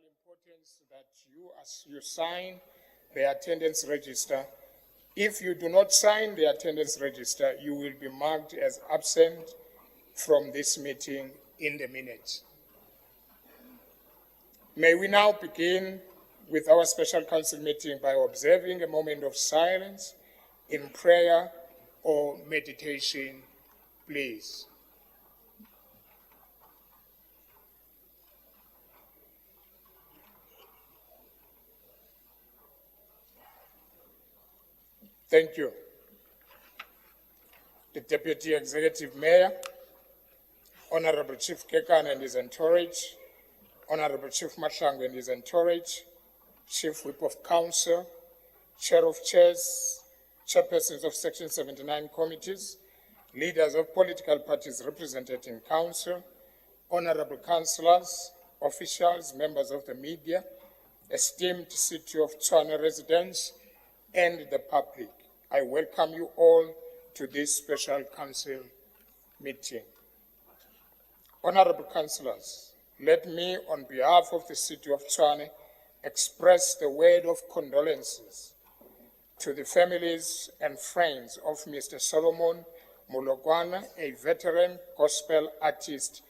importance that you sign the attendance register. If you do not sign the attendance register, you will be marked as absent from this meeting in the minutes. May we now begin with our special council meeting by observing a moment of silence in prayer or meditation, please. Thank you. The Deputy Executive Mayor, Honorable Chief Kekan and his entourage, Honorable Chief Mahlangu and his entourage, Chief Whip of Council, Chair of Chairs, Chairpersons of Section 79 committees, leaders of political parties represented in Council, Honorable Councillors, officials, members of the media, esteemed City of Tshwane residents, and the public. I welcome you all to this special council meeting. Honorable councillors, let me, on behalf of the City of Tshwane, express the word of condolences to the families and friends of Mr. Solomon Molokwana, a veteran gospel artist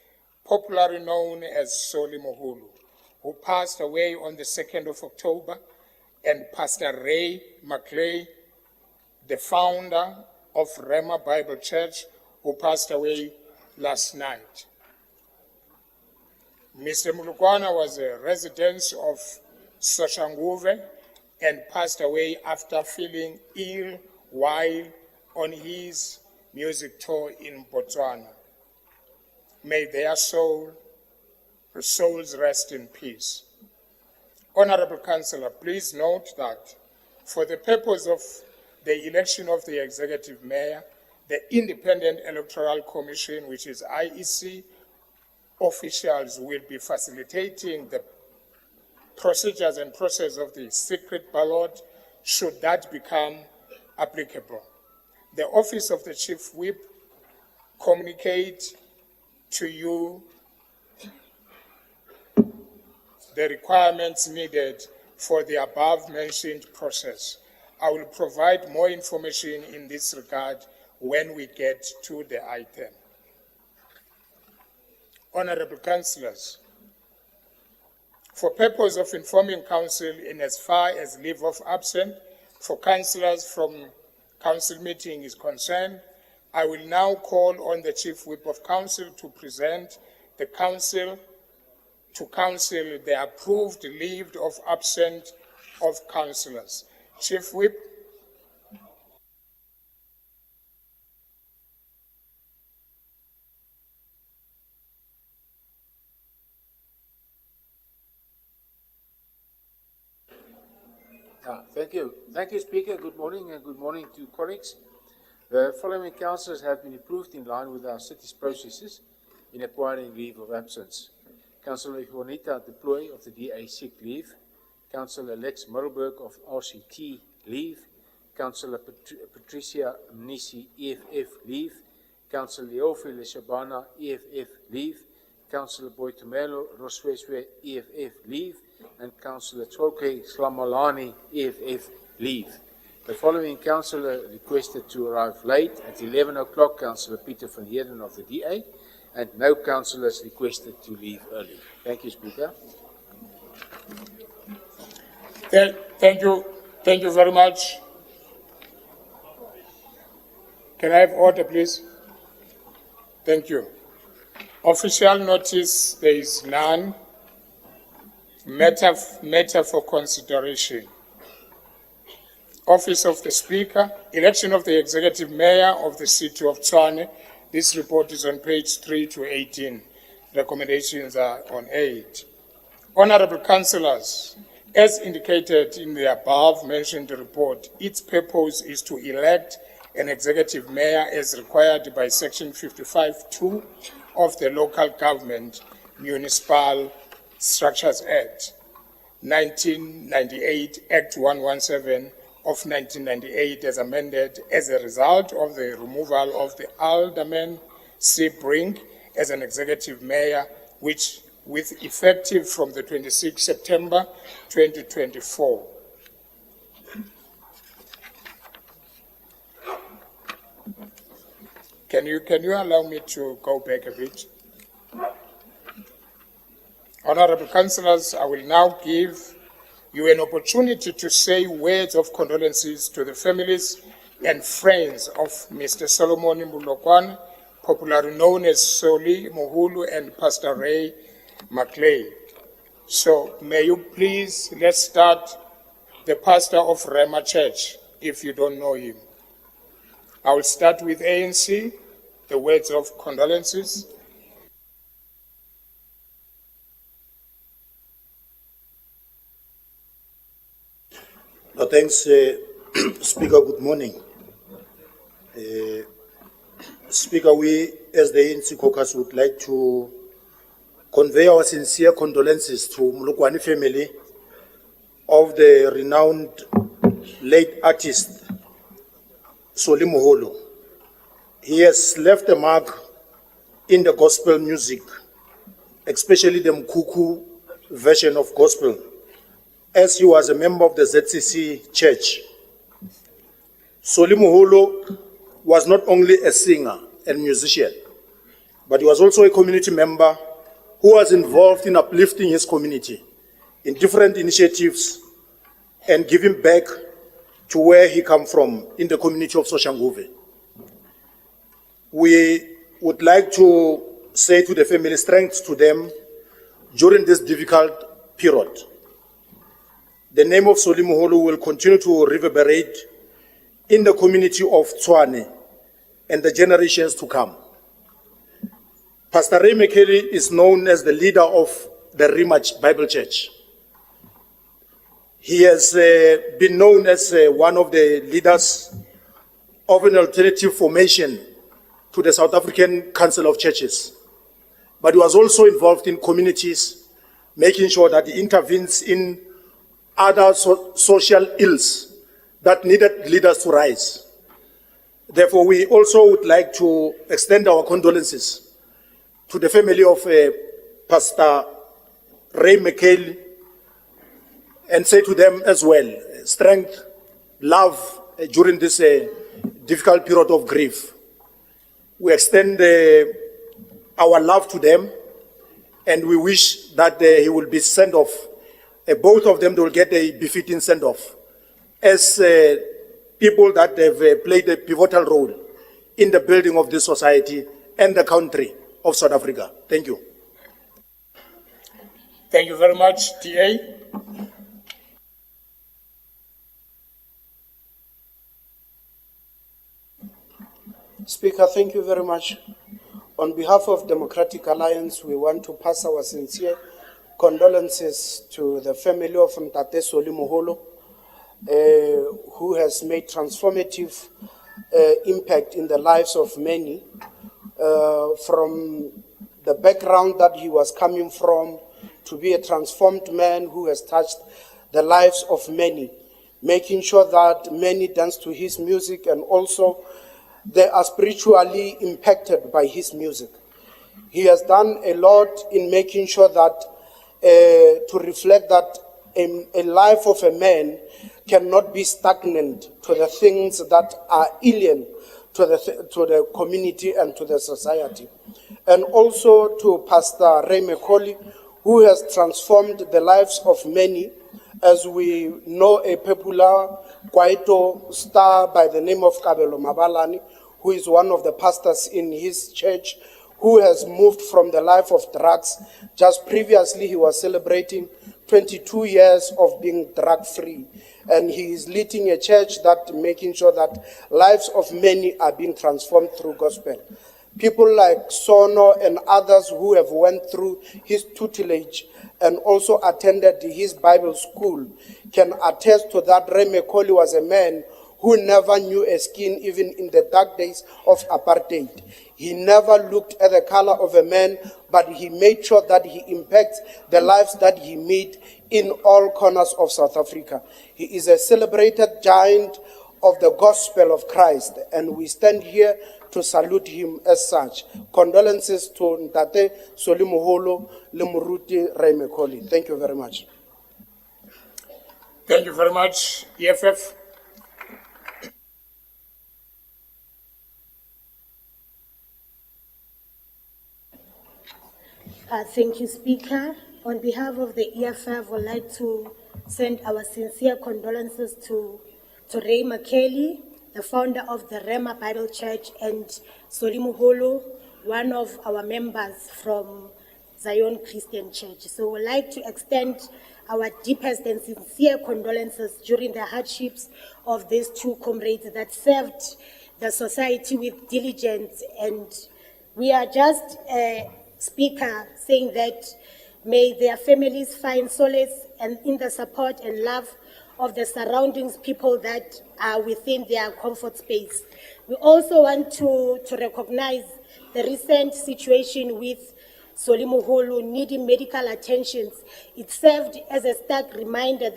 popularly known as Soli Mohulu, who passed away on the 2nd of October, and Pastor Ray McClay, the founder of Rema Bible Church, who passed away last night. Mr. Molokwana was a resident of Soshanguve and passed away after feeling ill while on his music tour in Botswana. May their souls rest in peace. Honorable Councillor, please note that for the purpose of the election of the Executive Mayor, the Independent Electoral Commission, which is IEC, officials will be facilitating the procedures and process of the secret ballot, should that become applicable. The Office of the Chief Whip communicate to you the requirements needed for the above-mentioned process. I will provide more information in this regard when we get to the item. Honorable Councillors, for purpose of informing Council in as far as leave of absence for Councillors from Council meeting is concerned, I will now call on the Chief Whip of Council to present the Council the approved leave of absence of Councillors. Chief Whip. Thank you. Thank you, Speaker. Good morning and good morning to colleagues. The following councillors have been approved in line with our city's processes in acquiring leave of absence. Councillor Juanita Deploy of the DA sick leave, Councillor Lex Murrelberg of RCT leave, Councillor Patricia Mnisi EFF leave, Councillor Leofi Leshabana EFF leave, Councillor Boitumelo Rosweswe EFF leave, and Councillor Tsoke Slamalani EFF leave. The following councillor requested to arrive late at 11 o'clock, Councillor Peter van Heerden of the DA, and no councillors requested to leave early. Thank you, Speaker. Thank you very much. Can I have order, please? Thank you. Official notice, there is none. Matter for consideration. Office of the Speaker, election of the Executive Mayor of the City of Tshwane. This report is on page 3 to 18. Recommendations are on 8. Honorable Councillors, as indicated in the above-mentioned report, its purpose is to elect an Executive Mayor as required by Section 55(2) of the Local Government Municipal Structures Act, 1998, Act 117 of 1998 as amended as a result of the removal of the Alderman C. Brink as an Executive Mayor, which with effective from the 26th September 2024. Can you allow me to go back a bit? Honorable councillors, I will now give you an opportunity to say words of condolences to the families and friends of Mr. Solomon Mbulokwane, popularly known as Soli Mohulu, and Pastor Ray McLeay. So may you please, let's start the pastor of Rema Church, if you don't know him. I will start with ANC, the words of condolences. No, thanks, Speaker. Good morning. Speaker, we as the ANC caucus would like to convey our sincere condolences to Mbulokwane family of the renowned late artist Soli Moholo. He has left a mark in the gospel music, especially the Mkuku version of gospel, as he was a member of the ZCC Church. Soli Moholo was not only a singer and musician, but he was also a community member who was involved in uplifting his community in different initiatives and giving back to where he came from in the community of Soshanguve. We would like to say to the family, strength to them during this difficult period. The name of Soli Moholo will continue to reverberate in the community of Tshwane and the generations to come. Pastor Ray McLeay is known as the leader of the Rematch Bible Church. He has been known as one of the leaders of an alternative formation to the South African Council of Churches. But he was also involved in communities, making sure that he intervenes in other social ills that needed leaders to rise. Therefore, we also would like to extend our condolences to the family of Pastor Ray McLeay and say to them as well, strength, love during this difficult period of grief. We extend our love to them, and we wish that he will be sent off. Both of them, they will get a befitting send-off as people that have played a pivotal role in the building of this society and the country of South Africa. Thank you. Thank you very much, TA. Speaker, thank you very much. On behalf of Democratic Alliance, we want to pass our sincere condolences to the family of Mtate Soli Moholo, who has made transformative impact in the lives of many, from the background that he was coming from to be a transformed man who has touched the lives of many, making sure that many dance to his music and also they are spiritually impacted by his music. He has done a lot in making sure that to reflect that a life of a man cannot be stagnant to the things that are alien to the community and to the society. And also to Pastor Ray McLeay, who has transformed the lives of many. As we know, a popular Kwaito star by the name of Kabelo Mabalani, who is one of the pastors in his church, who has moved from the life of drugs. Just previously, he was celebrating 22 years of being drug-free. And he is leading a church that making sure that lives of many are being transformed through gospel. People like Sono and others who have went through his tutelage and also attended his Bible school can attest to that. Ray McLeay was a man who never knew a skin even in the dark days of apartheid. He never looked at the color of a man, but he made sure that he impacts the lives that he made in all corners of South Africa. He is a celebrated giant of the gospel of Christ, and we stand here to salute him as such. Condolences to Ntate Solimogolo le Moruti Ray Macaulay. Thank you very much. Thank you very much, EFF. Thank you, Speaker. On behalf of the EFF, I would like to send our sincere condolences to Ray Macaulay, the founder of the Rema Bible Church, and Solimogolo, one of our members from Zion Christian Church. So we'd like to extend our deepest and sincere condolences during the hardships of these two comrades that served the society with diligence. And we are just, Speaker, saying that may their families find solace and in the support and love of the surroundings people that are within their comfort space. We also want to recognize the recent situation with Solimogolo needing medical attentions. It served as a stark reminder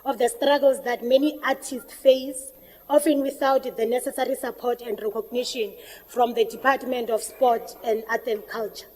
of the struggles that many artists face, often without the necessary support and recognition from the Department of Sport and Art and Culture.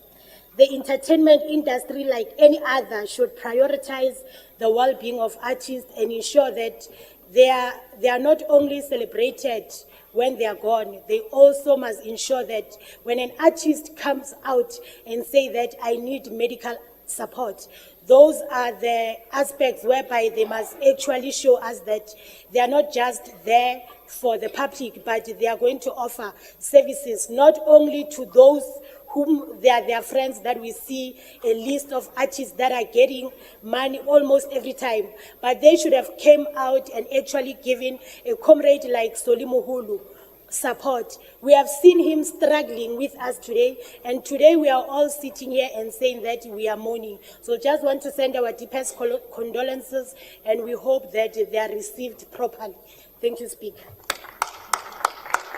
The entertainment industry, like any other, should prioritize the well-being of artists and ensure that they are not only celebrated when they are gone, they also must ensure that when an artist comes out and say that I need medical support, those are the aspects whereby they must actually show us that they are not just there for the public, but they are going to offer services not only to those whom they are their friends, that we see a list of artists that are getting money almost every time. But they should have came out and actually given a comrade like Solimogolo support. We have seen him struggling with us today, and today we are all sitting here and saying that we are mourning. So just want to send our deepest condolences, and we hope that they are received properly. Thank you, Speaker.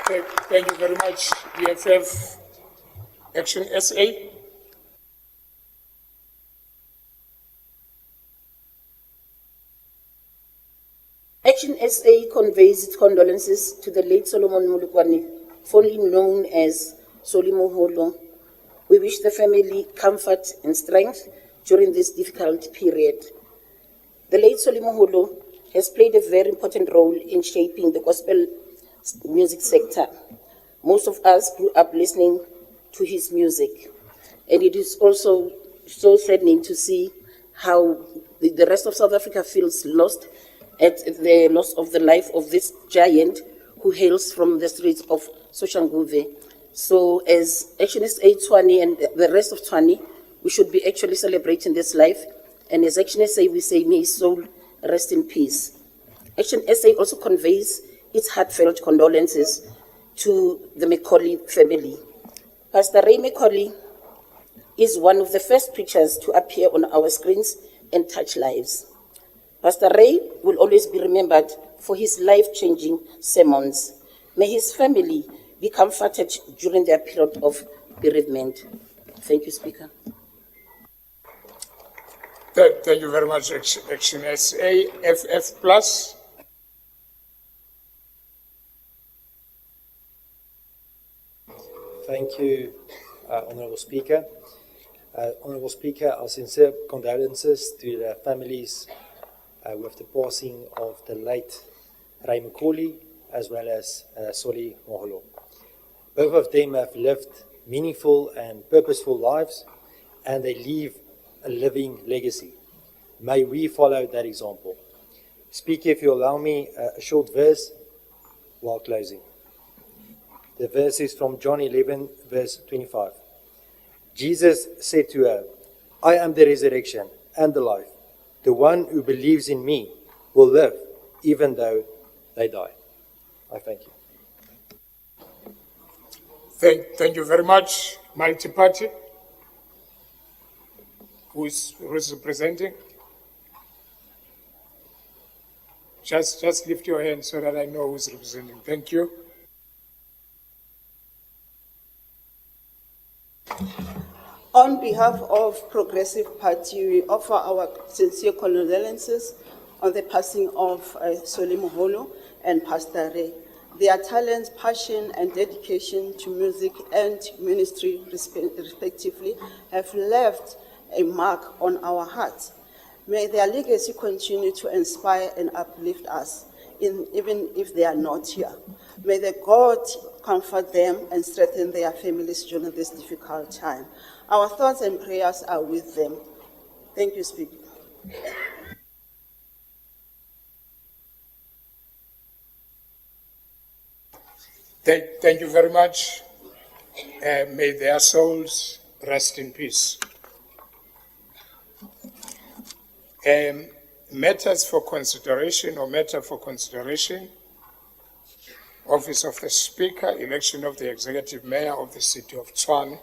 Thank you very much, EFF. ActionSA. ActionSA conveys its condolences to the late Solomon Molokwane, fondly known as Solimogolo. We wish the family comfort and strength during this difficult period. The late Solimogolo has played a very important role in shaping the gospel music sector. Most of us grew up listening to his music, and it is also so saddening to see how the rest of South Africa feels lost at the loss of the life of this giant who hails from the streets of Soshanguve. So as ActionSA Tshwane and the rest of Tshwane, we should be actually celebrating this life, and as ActionSA we say, may his soul rest in peace. ActionSA also conveys its heartfelt condolences to the Macaulay family. Pastor Ray Macaulay is one of the first preachers to appear on our screens and touch lives. Pastor Ray will always be remembered for his life-changing sermons. May his family be comforted during their period of bereavement. Thank you, Speaker. Thank you very much, ActionSA. FF Plus. Thank you, Honourable Speaker. Honourable Speaker, our sincere condolences to the families with the passing of the late Ray Macaulay as well as Solimogolo. Both of them have lived meaningful and purposeful lives, and they leave a living legacy. May we follow that example. Speaker, if you allow me a short verse while closing. The verse is from John 11, verse 25. Jesus said to her, I am the resurrection and the life. The one who believes in me will live even though they die. I thank you. Thank you very much. Multi-party. Who is representing? Just lift your hand so that I know who is representing. Thank you. On behalf of Progressive Party, we offer our sincere condolences on the passing of Solimogolo and Pastor Ray. Their talents, passion, and dedication to music and ministry, respectively, have left a mark on our hearts. May their legacy continue to inspire and uplift us, even if they are not here. May the God comfort them and strengthen their families during this difficult time. Our thoughts and prayers are with them. Thank you, Speaker. Thank you very much. May their souls rest in peace. Matters for consideration or matter for consideration. Office of the Speaker, election of the Executive Mayor of the City of Tshwane.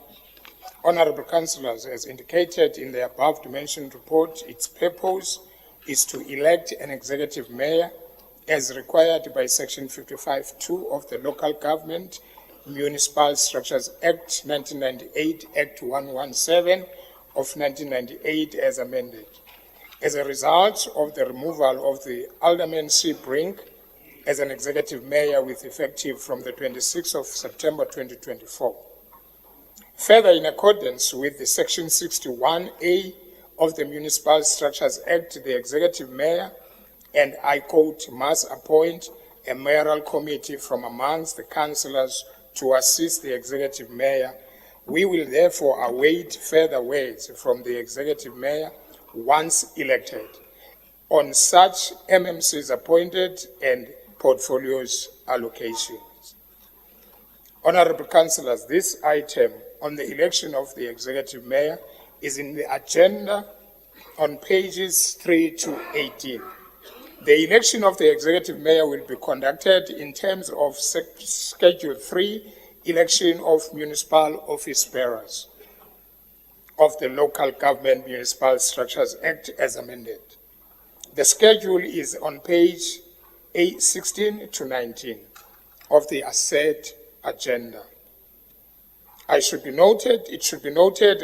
Honorable Councillors, as indicated in the above-mentioned report, its purpose is to elect an Executive Mayor as required by Section 55(2) of the Local Government Municipal Structures Act 1998, Act 117 of 1998 as amended. As a result of the removal of the Alderman C. Brink as an Executive Mayor with effective from the 26th of September 2024. Further, in accordance with the Section 61A of the Municipal Structures Act, the Executive Mayor, and I quote, must appoint a mayoral committee from amongst the councillors to assist the Executive Mayor. We will therefore await further words from the Executive Mayor once elected on such MMCs appointed and portfolios allocations. Honorable Councillors, this item on the election of the Executive Mayor is in the agenda on pages 3 to 18. The election of the Executive Mayor will be conducted in terms of Schedule 3, election of municipal office bearers of the Local Government Municipal Structures Act as amended. The schedule is on page 16 to 19 of the ACED agenda. It should be noted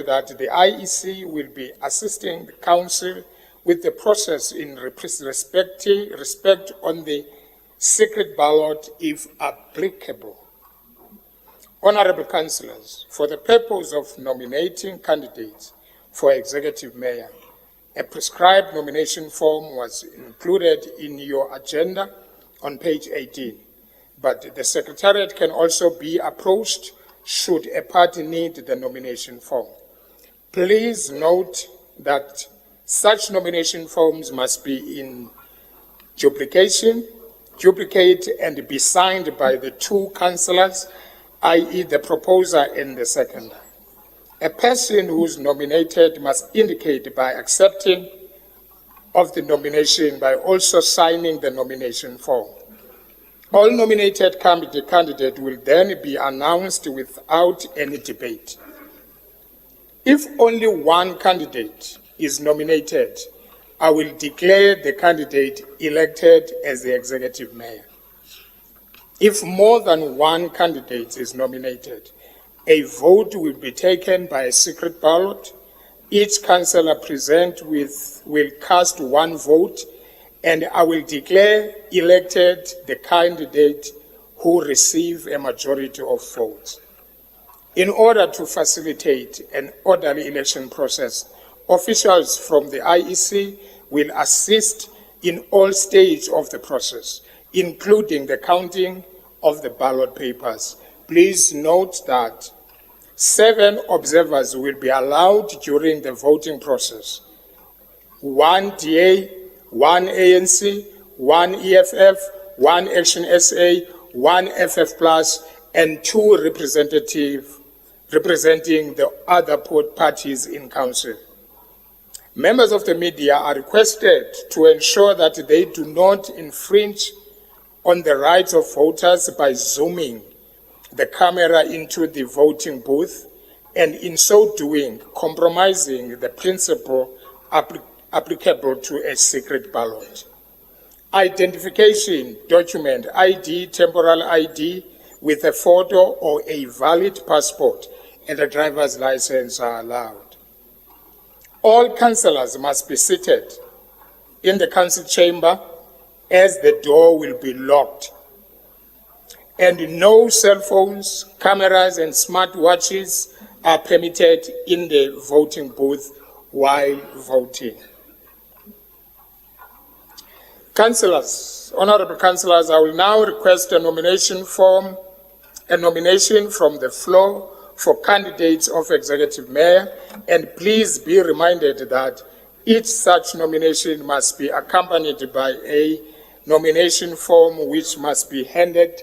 that the IEC will be assisting the Council with the process in respect on the secret ballot if applicable. Honorable Councillors, for the purpose of nominating candidates for Executive Mayor, a prescribed nomination form was included in your agenda on page 18, but the Secretariat can also be approached should a party need the nomination form. Please note that such nomination forms must be in duplicate and be signed by the two councillors, i.e. the proposer and the seconder. A person who is nominated must indicate by accepting of the nomination by also signing the nomination form. All nominated candidate will then be announced without any debate. If only one candidate is nominated, I will declare the candidate elected as the Executive Mayor. If more than one candidate is nominated, a vote will be taken by a secret ballot. Each councillor present will cast one vote, and I will declare elected the candidate who receive a majority of votes. In order to facilitate an orderly election process, officials from the IEC will assist in all stages of the process, including the counting of the ballot papers. Please note that 7 observers will be allowed during the voting process. 1 DA, 1 ANC, 1 EFF, 1 ActionSA, 1 FF+, and 2 representatives representing the other parties in council. Members of the media are requested to ensure that they do not infringe on the rights of voters by zooming the camera into the voting booth, and in so doing, compromising the principle applicable to a secret ballot. Identification document, ID, temporal ID, with a photo or a valid passport and a driver's license are allowed. All councillors must be seated in the council chamber as the door will be locked. and no cell phones, cameras, and smart watches are permitted in the voting booth while voting. Councillors, honorable councillors, I will now request a nomination from the floor for candidates of executive mayor, and please be reminded that each such nomination must be accompanied by a nomination form which must be handed.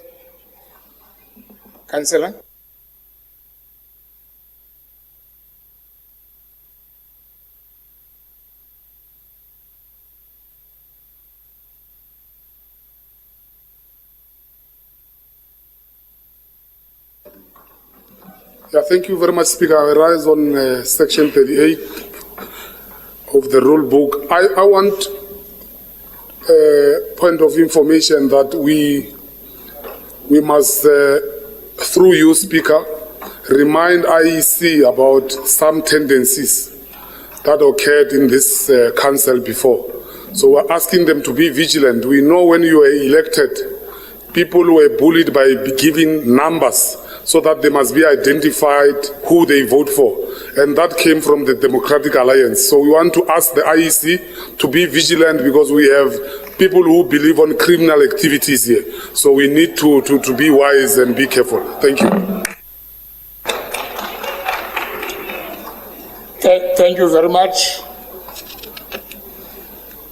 Councillor? Yeah, thank you very much, Speaker. I rise on Section 38 of the rule book. I want a point of information that we must, through you, Speaker, remind IEC about some tendencies that occurred in this council before. So we're asking them to be vigilant. We know when you were elected, people were bullied by giving numbers so that they must be identified who they vote for. And that came from the Democratic Alliance. So we want to ask the IEC to be vigilant because we have people who believe on criminal activities here. So we need to be wise and be careful. Thank you. Thank you very much.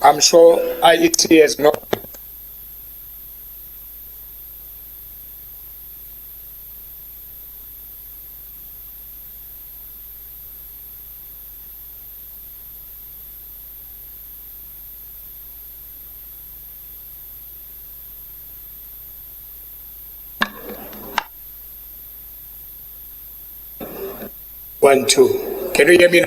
I'm sure IEC has not. One, two. Can you hear me?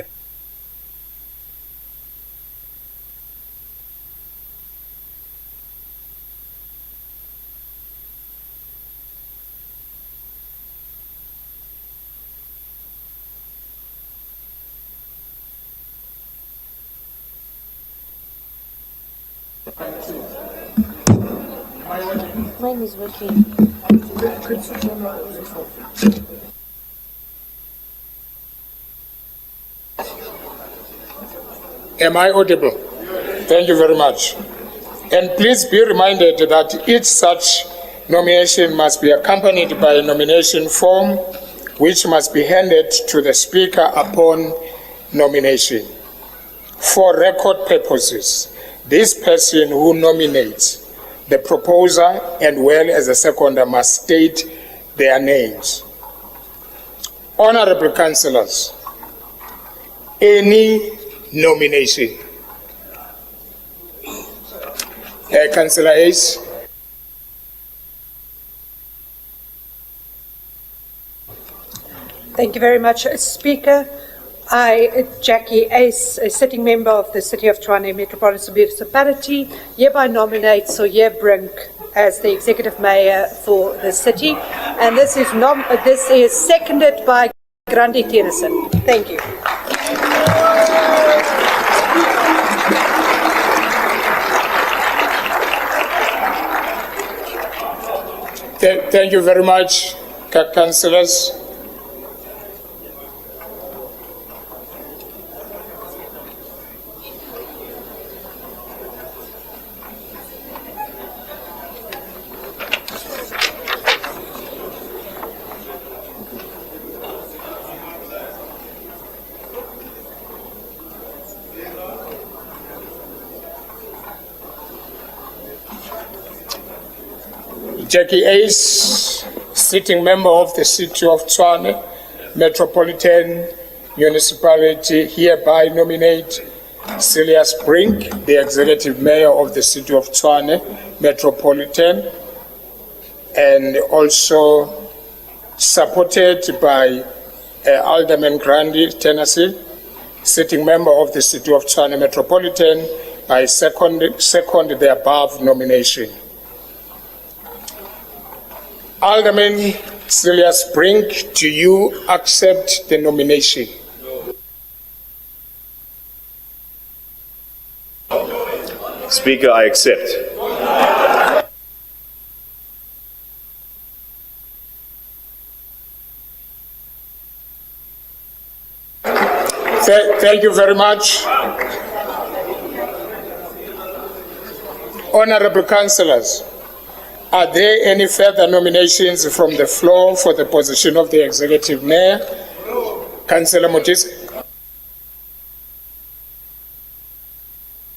Mine is working. Am I audible? Thank you very much. And please be reminded that each such nomination must be accompanied by a nomination form which must be handed to the Speaker upon nomination. For record purposes, this person who nominates the proposer and well as a seconder must state their names. Honorable councillors, any nomination? Councillor Ace. Thank you very much, Speaker. I, Jackie Ace, a sitting member of the City of Tshwane Metropolitan Municipality, hereby nominate Soye Brink as the Executive Mayor for the city. And this is seconded by Grandi Tennyson. Thank you. Thank you very much, councillors. Jackie Ace, sitting member of the City of Tshwane Metropolitan Municipality, hereby nominate Silas Brink, the Executive Mayor of the City of Tshwane Metropolitan, and also supported by Alderman Grandi Tennyson, sitting member of the City of Tshwane Metropolitan, I second the above nomination. Alderman Silas Brink, do you accept the nomination? Speaker, I accept. Thank you very much. Honorable councillors, are there any further nominations from the floor for the position of the executive mayor? Councillor Modise.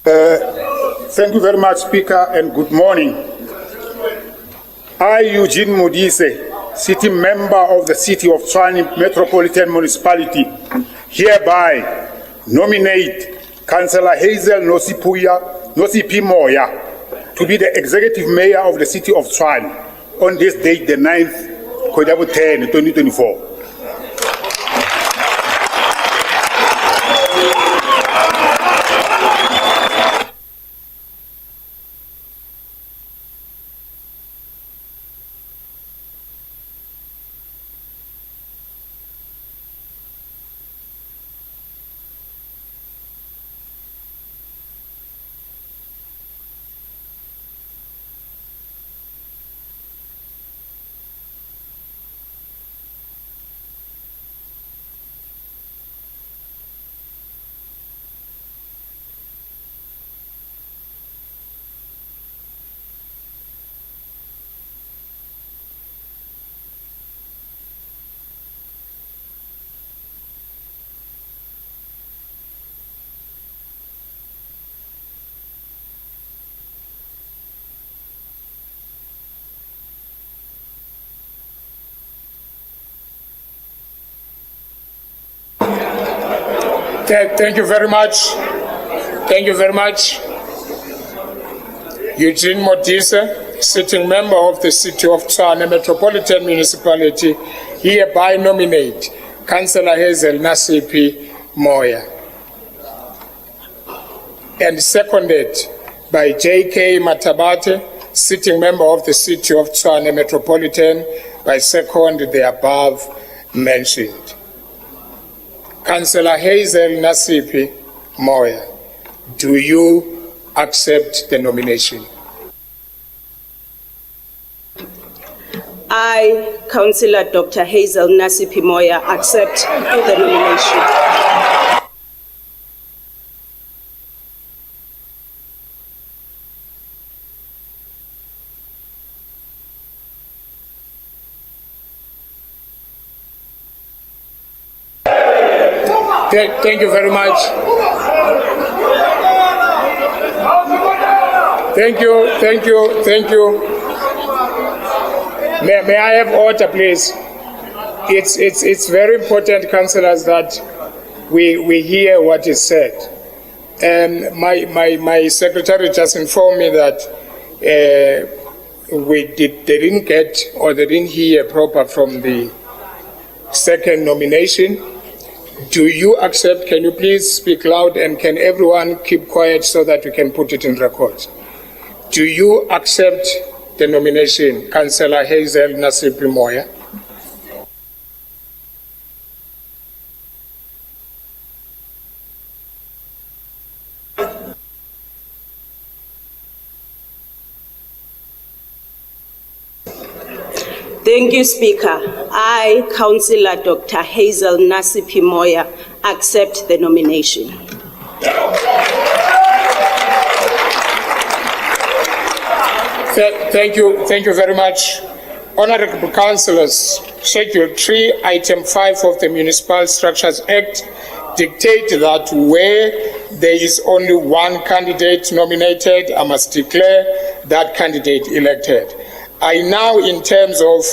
Thank you very much, Speaker, and good morning. I, Eugene Modise, sitting member of the City of Tshwane Metropolitan Municipality, hereby nominate Councillor Hazel Nasiphi Moya to be the Executive Mayor of the City of Tshwane on this date, the 9th, 10, 2024. Thank you very much. Thank you very much. Eugene Modise, sitting member of the City of Tshwane Metropolitan Municipality, hereby nominate Councillor Hazel Nasiphi Moya. And seconded by J.K. Matabate, sitting member of the City of Tshwane Metropolitan, by second the above mentioned. Councillor Hazel Nasiphi Moya, do you accept the nomination? I, Councillor Dr. Hazel Nasiphi Moya, accept the nomination. Thank you very much. Thank you. May I have order, please? It's very important, councillors, that we hear what is said. And my secretary just informed me that they didn't get or they didn't hear proper from the second nomination. Do you accept? Can you please speak loud, and can everyone keep quiet so that we can put it in record? Do you accept the nomination, Councillor Hazel Nasiphi Moya? Thank you, Speaker. I, Councillor Dr. Hazel Nasiphi Moya, accept the nomination. Thank you very much. Honourable councillors, Schedule 3, Item 5 of the Municipal Structures Act dictate that where there is only one candidate nominated, I must declare that candidate elected. I now, in terms of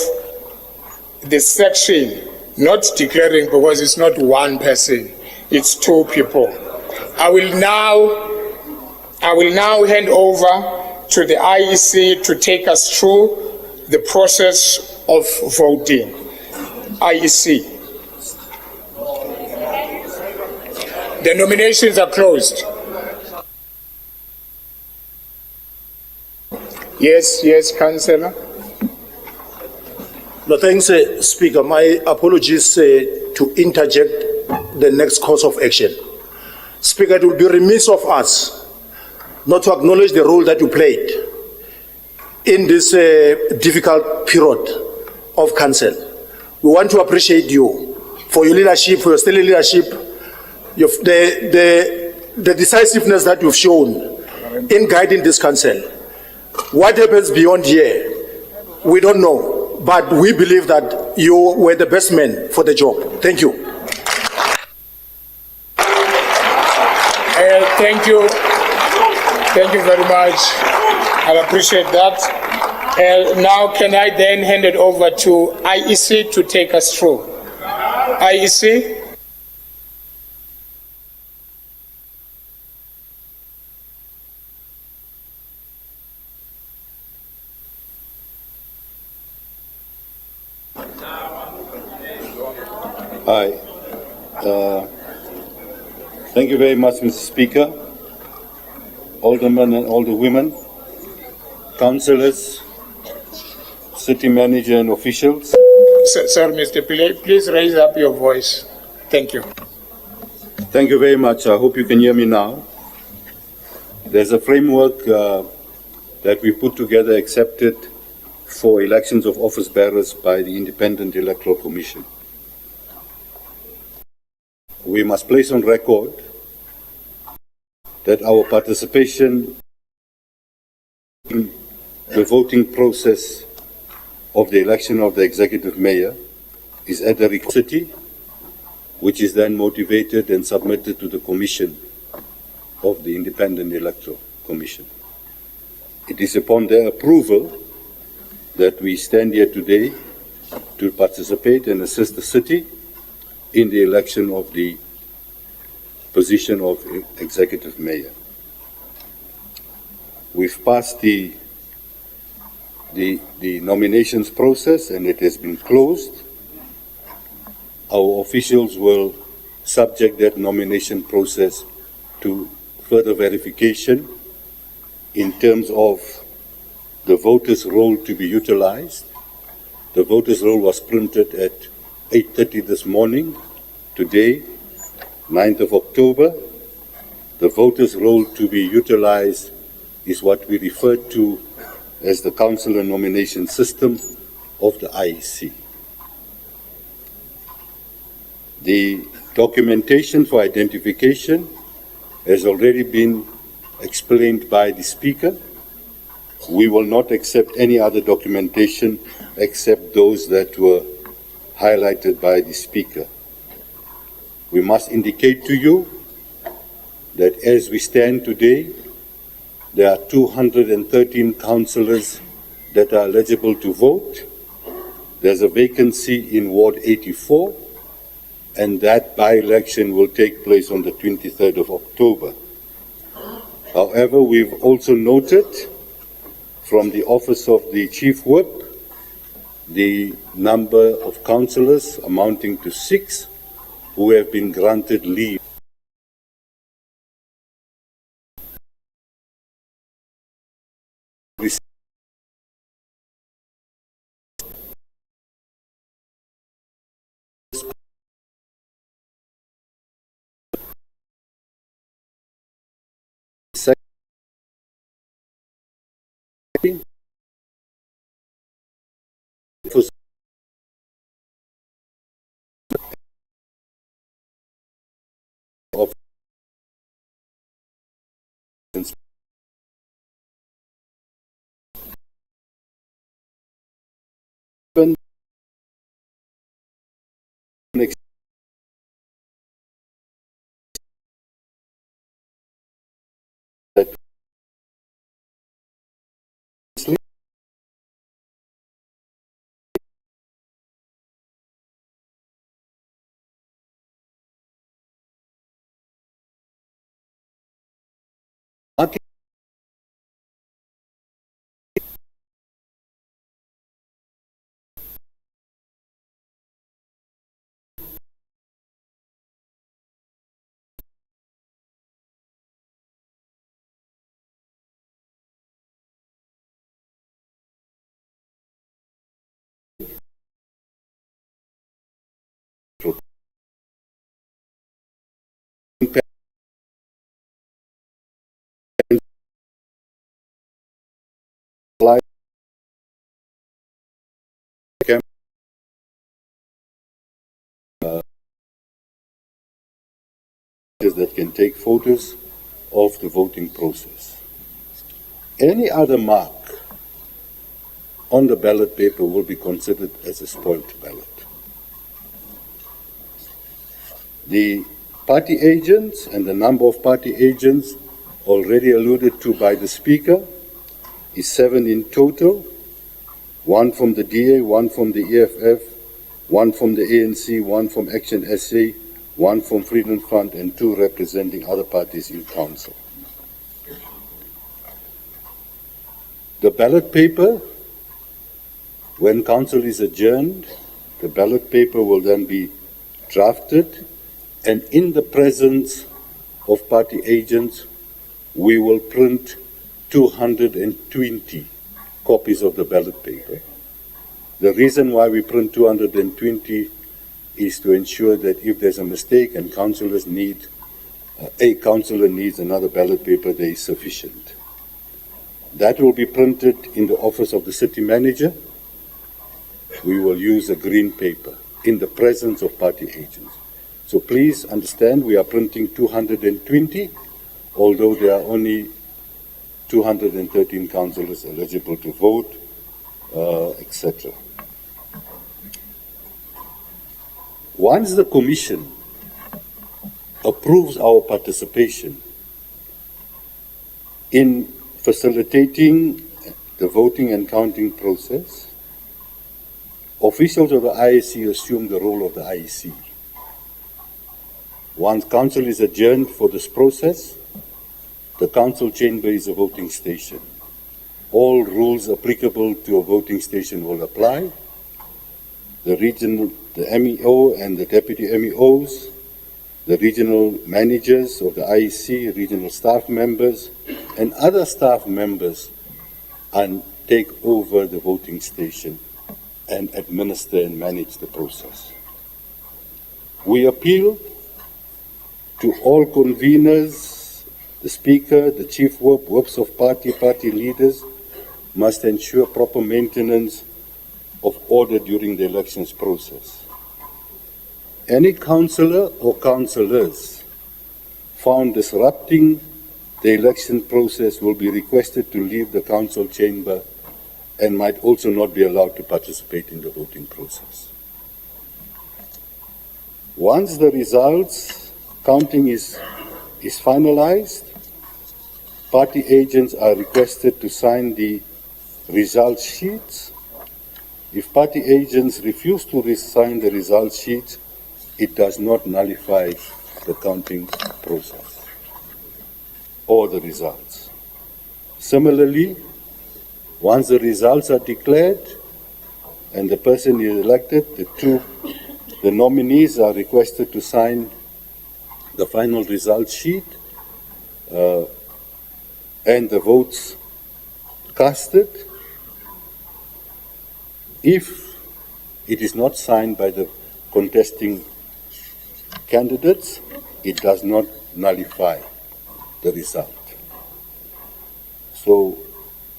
the section, not declaring because it's not one person, it's two people. I will now hand over to the IEC to take us through the process of voting. IEC. The nominations are closed. Yes, Councillor. No, thanks, Speaker. My apologies to interject the next course of action. Speaker, it will be remiss of us not to acknowledge the role that you played in this difficult period of council. We want to appreciate you for your leadership, for your stellar leadership, the decisiveness that you've shown in guiding this council. What happens beyond here, we don't know, but we believe that you were the best man for the job. Thank you. Thank you. Thank you very much. I appreciate that. Now, can I then hand it over to IEC to take us through? IEC? Hi. Thank you very much, Mr. Speaker, aldermen and alderwomen, councillors, city manager and officials. Sir, Mr. Pillay, please raise up your voice. Thank you. Thank you very much. I hope you can hear me now. There's a framework that we put together, accepted for elections of office bearers by the Independent Electoral Commission. We must place on record that our participation in the voting process of the election of the executive mayor is at the request, which is then motivated and submitted to the commission of the Independent Electoral Commission. It is upon their approval that we stand here today to participate and assist the city in the election of the position of executive mayor. We've passed the nominations process and it has been closed. Our officials will subject that nomination process to further verification in terms of the voters' roll to be utilized. The voters' roll was printed at 8:30 this morning. Today, 9th of October, the voters' roll to be utilized is what we refer to as the councillor nomination system of the IEC. The documentation for identification has already been explained by the Speaker. We will not accept any other documentation except those that were highlighted by the Speaker. We must indicate to you that as we stand today, there are 213 councillors that are eligible to vote. There's a vacancy in Ward 84, and that by-election will take place on the 23rd of October. However, we've also noted from the office of the Chief Whip the number of councillors amounting to 6 who have been granted leave. Of notice of the voting process. Any other mark on the ballot paper will be considered as a spoiled ballot. The party agents and the number of party agents already alluded to by the Speaker is 7 in total, 1 from the DA, 1 from the EFF, 1 from the ANC, 1 from ActionSA, 1 from Freedom Front, and 2 representing other parties in council. The ballot paper, when council is adjourned, the ballot paper will then be drafted, and in the presence of party agents, we will print 220 copies of the ballot paper. The reason why we print 220 is to ensure that if there's a mistake and councillors need, a councillor needs another ballot paper, there is sufficient. That will be printed in the office of the city manager. We will use a green paper in the presence of party agents. So please understand, we are printing 220, although there are only 213 councillors eligible to vote, etc. Once the Commission approves our participation in facilitating the voting and counting process, officials of the IEC assume the role of the IEC. Once council is adjourned for this process, the council chamber is a voting station. All rules applicable to a voting station will apply. The MEO and the deputy MEOs, the regional managers of the IEC, regional staff members, and other staff members and take over the voting station and administer and manage the process. We appeal to all conveners, the Speaker, the Chief Whip, whips of party leaders must ensure proper maintenance of order during the elections process. Any councillor or councillors found disrupting the election process will be requested to leave the council chamber and might also not be allowed to participate in the voting process. Once the results counting is finalized, party agents are requested to sign the result sheets. If party agents refuse to sign the result sheets, it does not nullify the counting process or the results. Similarly, once the results are declared and the person is elected, the nominees are requested to sign the final result sheet and the votes casted. If it is not signed by the contesting candidates, it does not nullify the result. So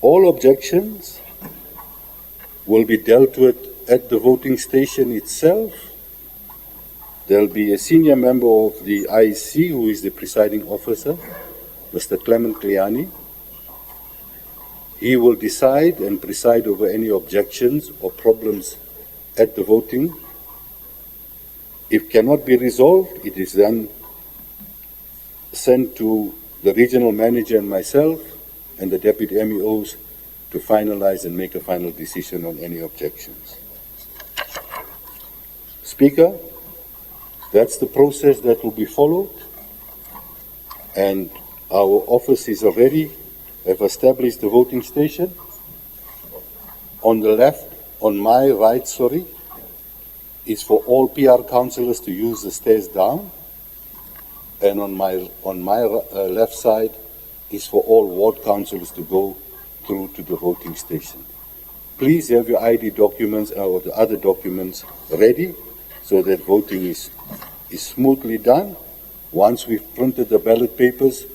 all objections will be dealt with at the voting station itself. There will be a senior member of the IEC who is the presiding officer, Mr. Clement Kliani. He will decide and preside over any objections or problems at the voting. If cannot be resolved, it is then sent to the regional manager and myself and the deputy MEOs to finalize and make a final decision on any objections. Speaker, that's the process that will be followed, and our office is already have established the voting station. On the left, on my right, is for all PR councillors to use the stairs down, and on my left side is for all ward councillors to go through to the voting station. Please have your ID documents or the other documents ready so that voting is smoothly done. Once we've printed the ballot papers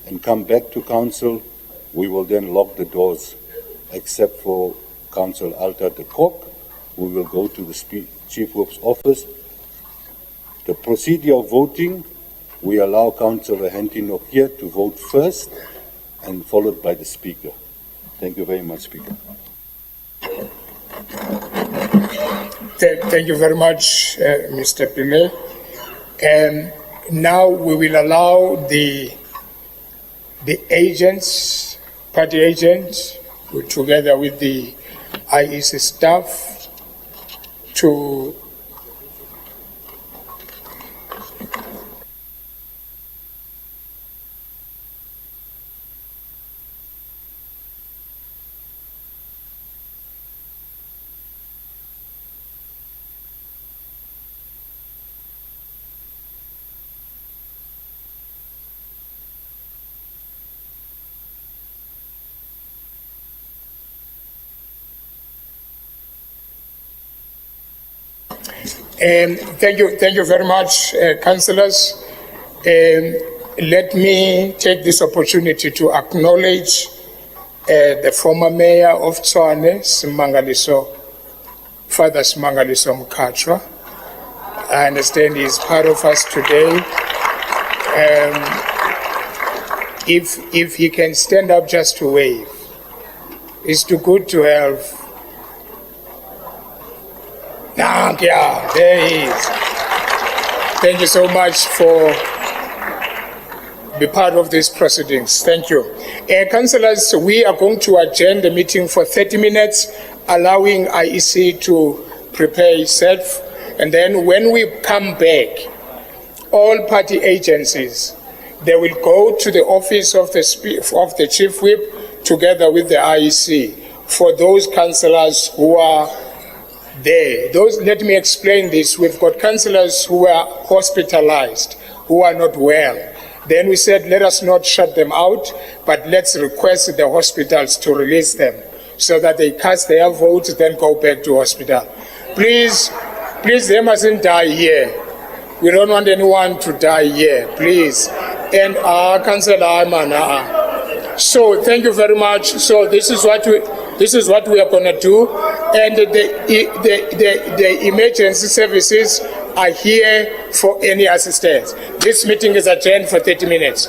and come back to council, we will then lock the doors except for Councillor Alta de Kok. We will go to the Chief Whip's office. The procedure of voting we allow Councillor Hentino here to vote first and followed by the Speaker. Thank you very much, Speaker. Thank you very much, Mr. Pile. And now we will allow the agents, party agents, together with the IEC staff, to thank you very much, councillors. Let me take this opportunity to acknowledge the former mayor of Tshwane, Father Simangaliso Mkhatshwa. I understand he's part of us today. If he can stand up just to wave, it's too good to have. Yeah, there he is. Thank you so much for being part of these proceedings. Thank you. Councillors, we are going to adjourn the meeting for 30 minutes, allowing IEC to prepare itself. And then when we come back, all party agencies, they will go to the office of the Chief Whip together with the IEC for those councillors who are there. Let me explain this. We've got councillors who are hospitalized, who are not well. Then we said, let us not shut them out, but let's request the hospitals to release them so that they cast their votes, then go back to hospital. Please, they mustn't die here. We don't want anyone to die here, please. And Councillor Herman. So thank you very much. So this is what we are going to do. And the emergency services are here for any assistance. This meeting is adjourned for 30 minutes.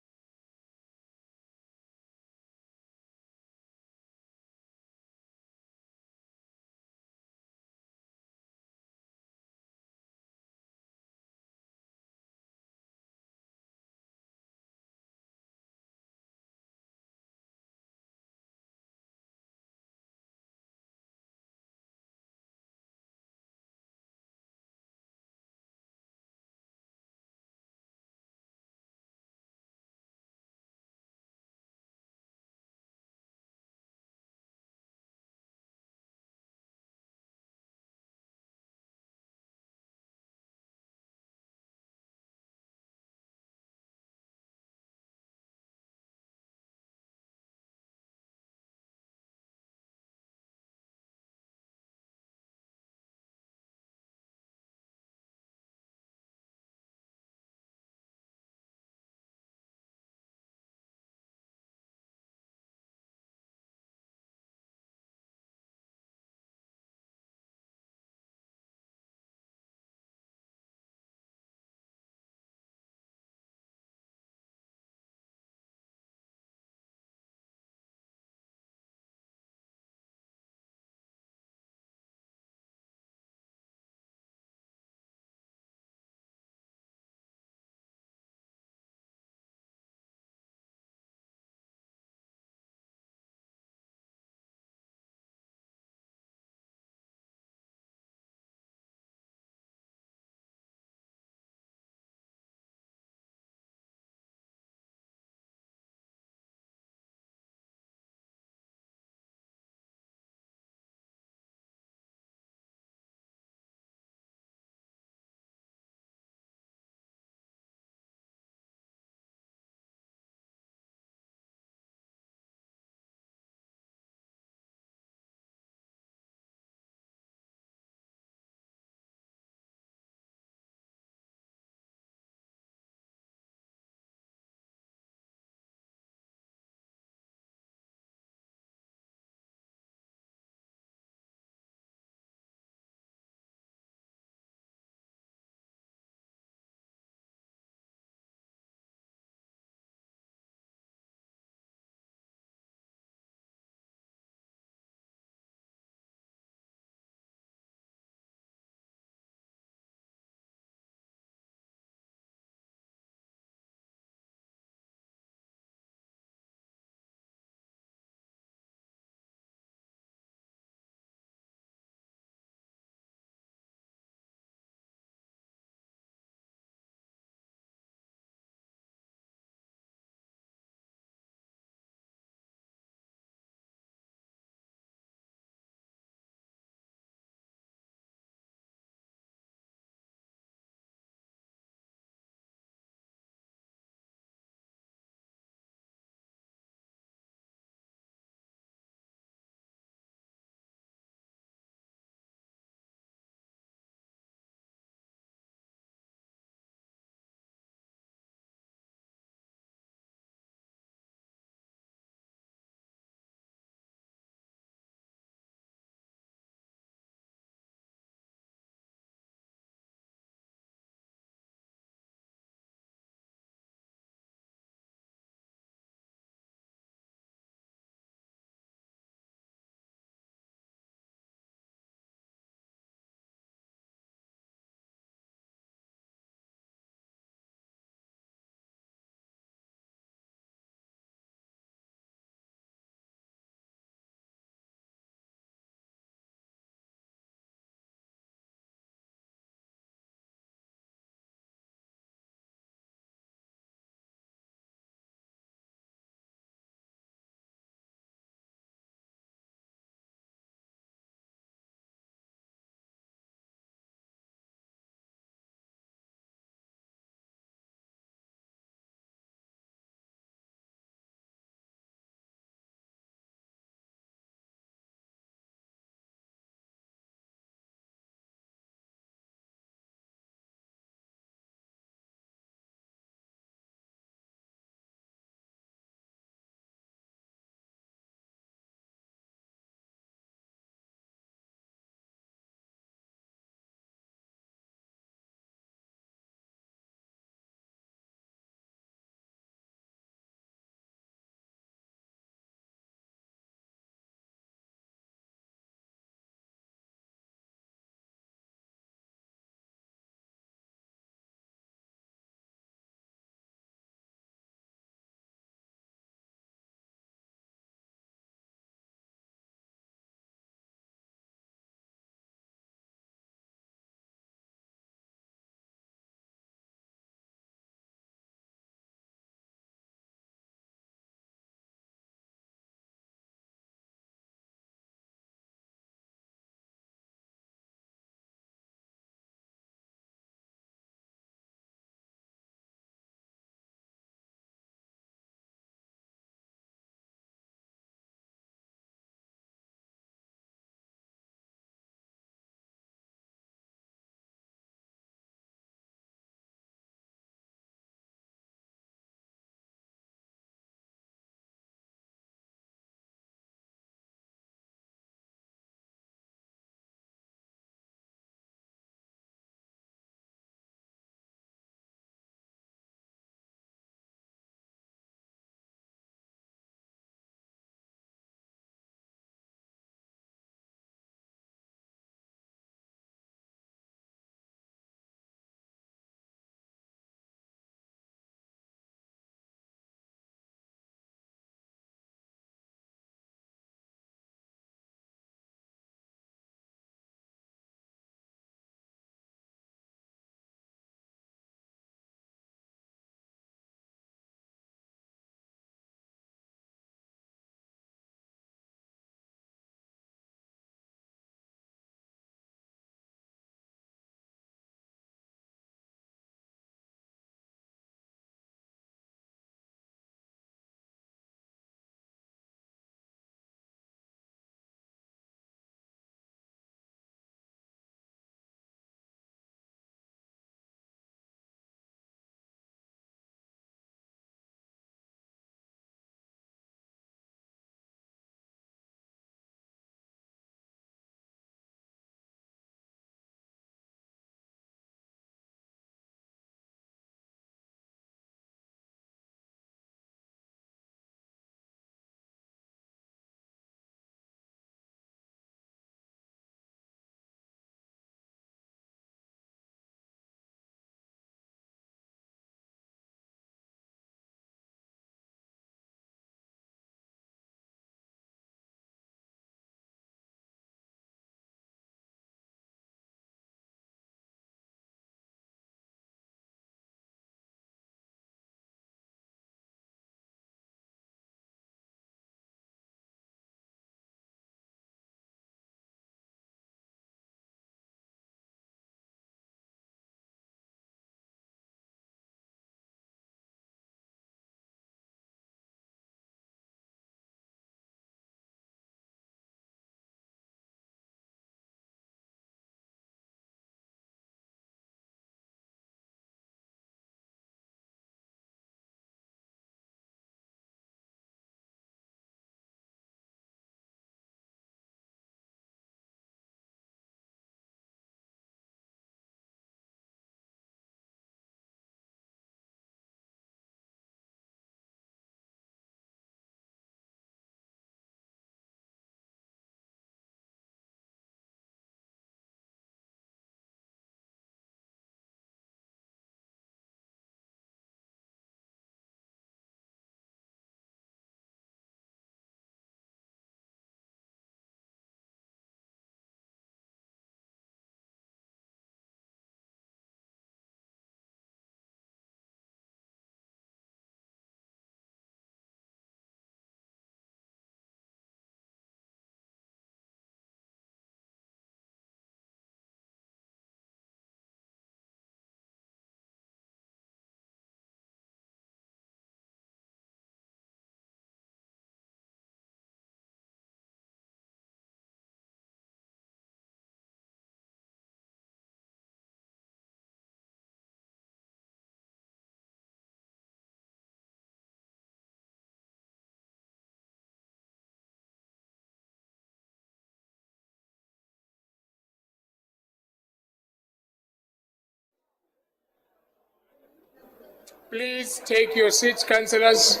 Please take your seats, councillors.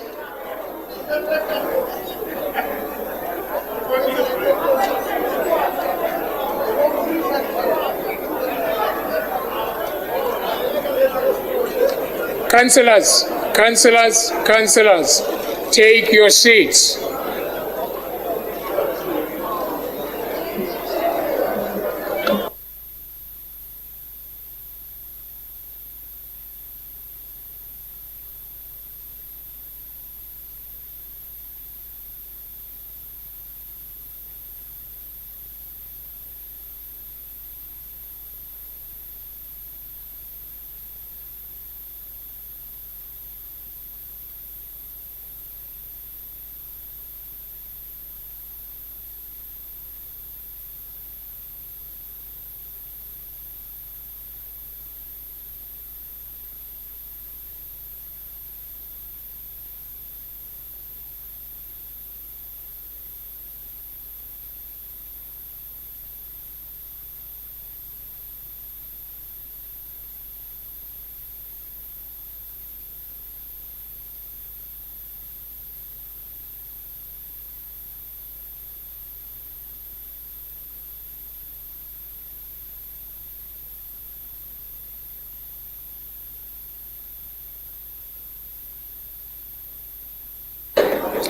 Councillors, take your seats.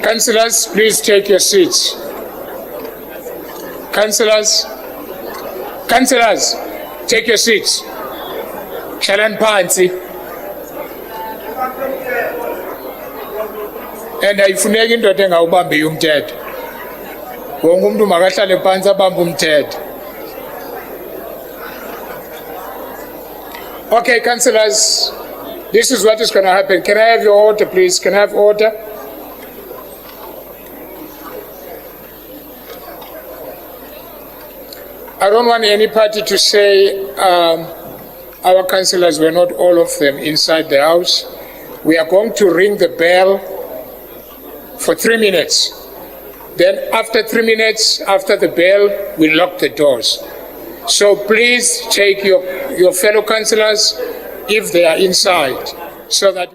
Councillors, please take your seats. Councillors, take your seats. Hlalani phansi. And ayifuneki indoda engawubambi umthetho. Wonke umuntu makahlale phansi abambe umthetho. Okay, councillors, this is what is going to happen. Can I have your order, please? Can I have order? I don't want any party to say our councillors were not all of them inside the house. We are going to ring the bell for 3 minutes. Then after 3 minutes, after the bell, we lock the doors. So please take your fellow councillors if they are inside so that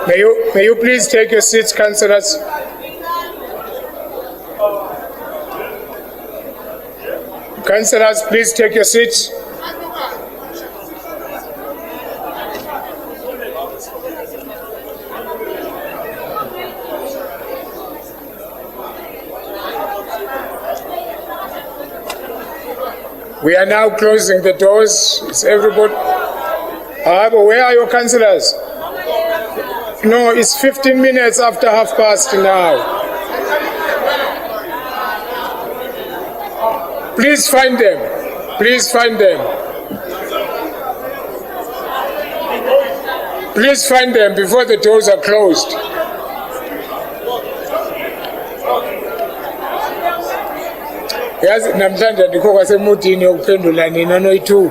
May you please take your seats, councillors? Councillors, please take your seats. We are now closing the doors. Is everybody? But where are your councillors? No, it's 15 minutes after past now. Please find them. Please find them. Please find them before the doors are closed. Yazi namhlanje ndikho kwasemudini yokuphendula nina noyi-2.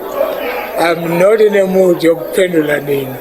I'm not in a mood yokuphendula nina.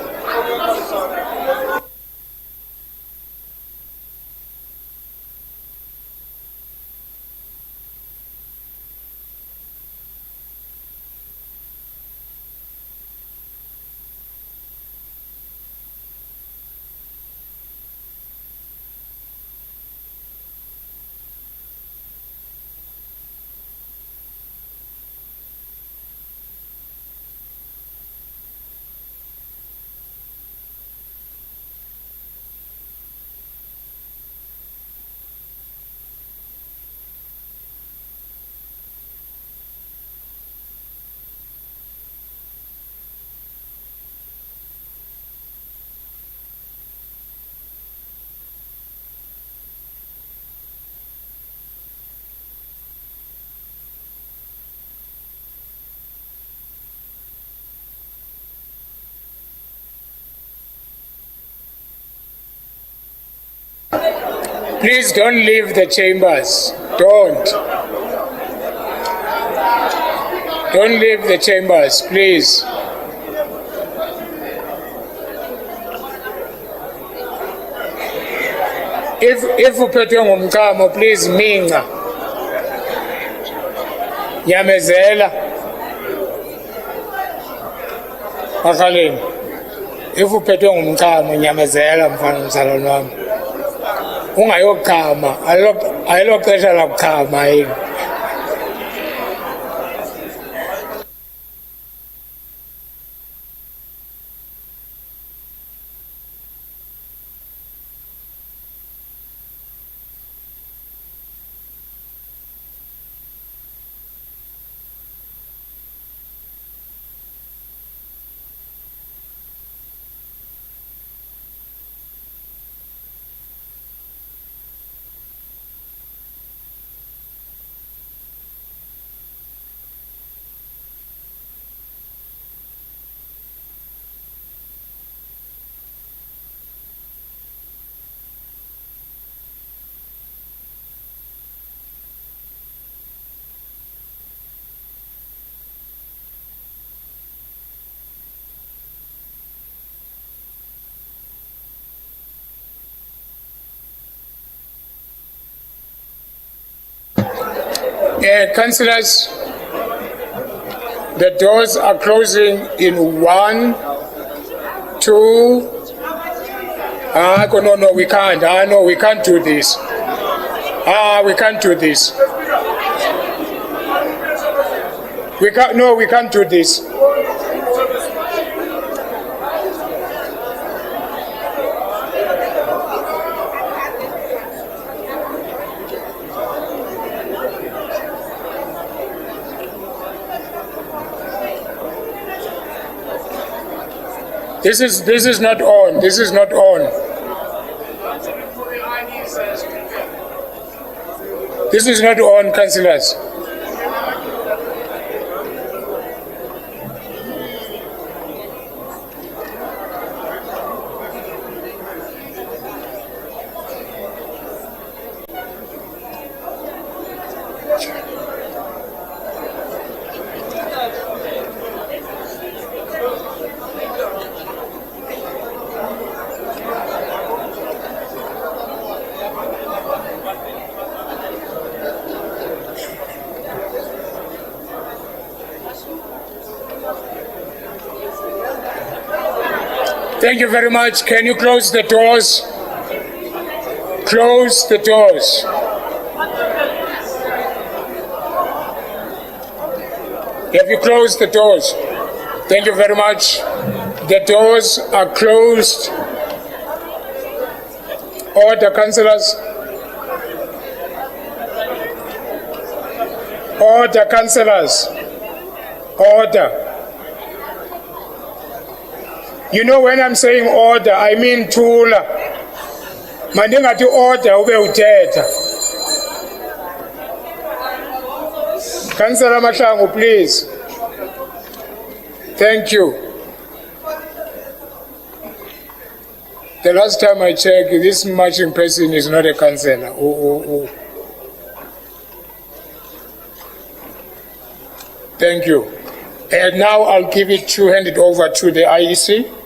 Please don't leave the chambers. Don't leave the chambers, please. If uphethwe ngumchamo, please minga. Nyamezela. Akhaleni. If uphethwe ngumchamo, nyamezela mfana mzalwane wami. Ungayochama, ayiloxesha lakuchama yini. Councillors, the doors are closing in 1, 2. No, we can't. No, we can't do this. We can't do this. We can't do this. This is not on. This is not on. This is not on, councillors. Thank you very much. Can you close the doors? Close the doors. Have you closed the doors? Thank you very much. The doors are closed. Order, councillors. Order, councillors. Order. You know, when I'm saying order, I mean tula. Mandingati order ube uthetha. Councillor Mahlangu, please. Thank you. The last time I checked, this marching person is not a councillor. Thank you. And now I'll hand it over to the IEC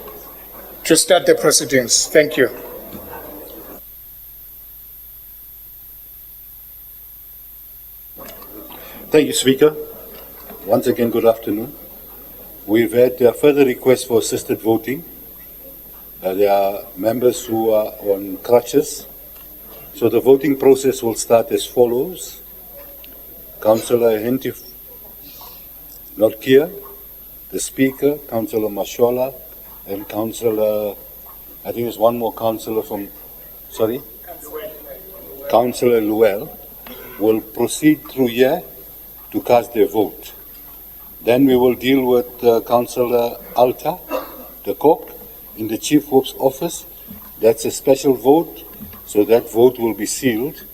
to start the proceedings. Thank you. Thank you, Speaker. Once again, good afternoon. We've had further requests for assisted voting. There are members who are on crutches. So the voting process will start as follows. Councillor Hentif Norkia, the Speaker, Councillor Mashola, and Councillor, I think there's one more councillor from, sorry? Councillor Luel will proceed through here to cast their vote. Then we will deal with Councillor Alta, the Cook, in the Chief Whip's office. That's a special vote, so that vote will be sealed.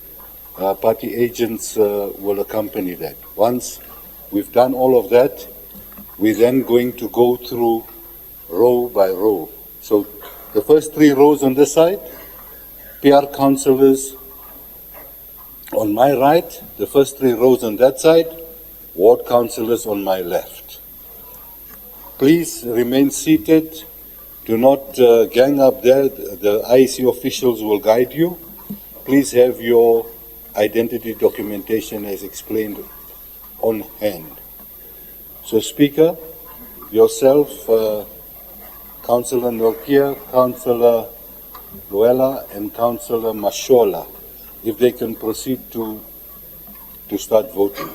Party agents will accompany that. Once we've done all of that, we're then going to go through row by row. So the first 3 rows on this side, PR councillors on my right, the first 3 rows on that side, ward councillors on my left. Please remain seated. Do not gang up there. The IEC officials will guide you. Please have your identity documentation as explained on hand. So, Speaker, yourself, Councillor Norkia, Councillor Luella, and Councillor Mashola, if they can proceed to start voting.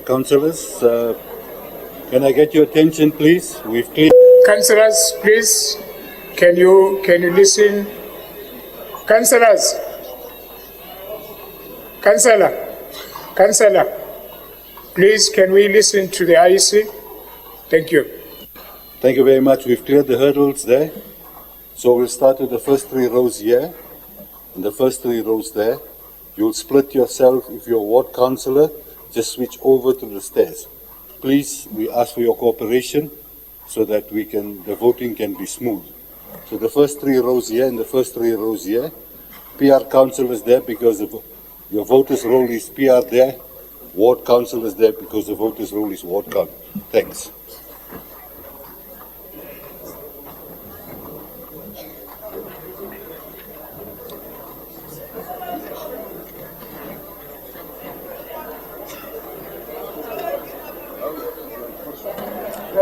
Councillors, can I get your attention, please? We've cleared. Councillors, please, can you listen? Councillors, Councillor, please, can we listen to the IEC? Thank you. Thank you very much. We've cleared the hurdles there. So we'll start with the first 3 rows here and the first 3 rows there. You'll split yourself. If you're a ward councillor, just switch over to the stairs. Please, we ask for your cooperation so that the voting can be smooth. So the first 3 rows here and the first 3 rows here. PR councillors there because your voters' roll is PR there. Ward councillors there because the voters' roll is ward council. Thanks.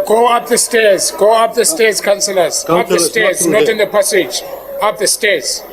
Go up the stairs, councillors. Up the stairs, not in the passage. Up the stairs.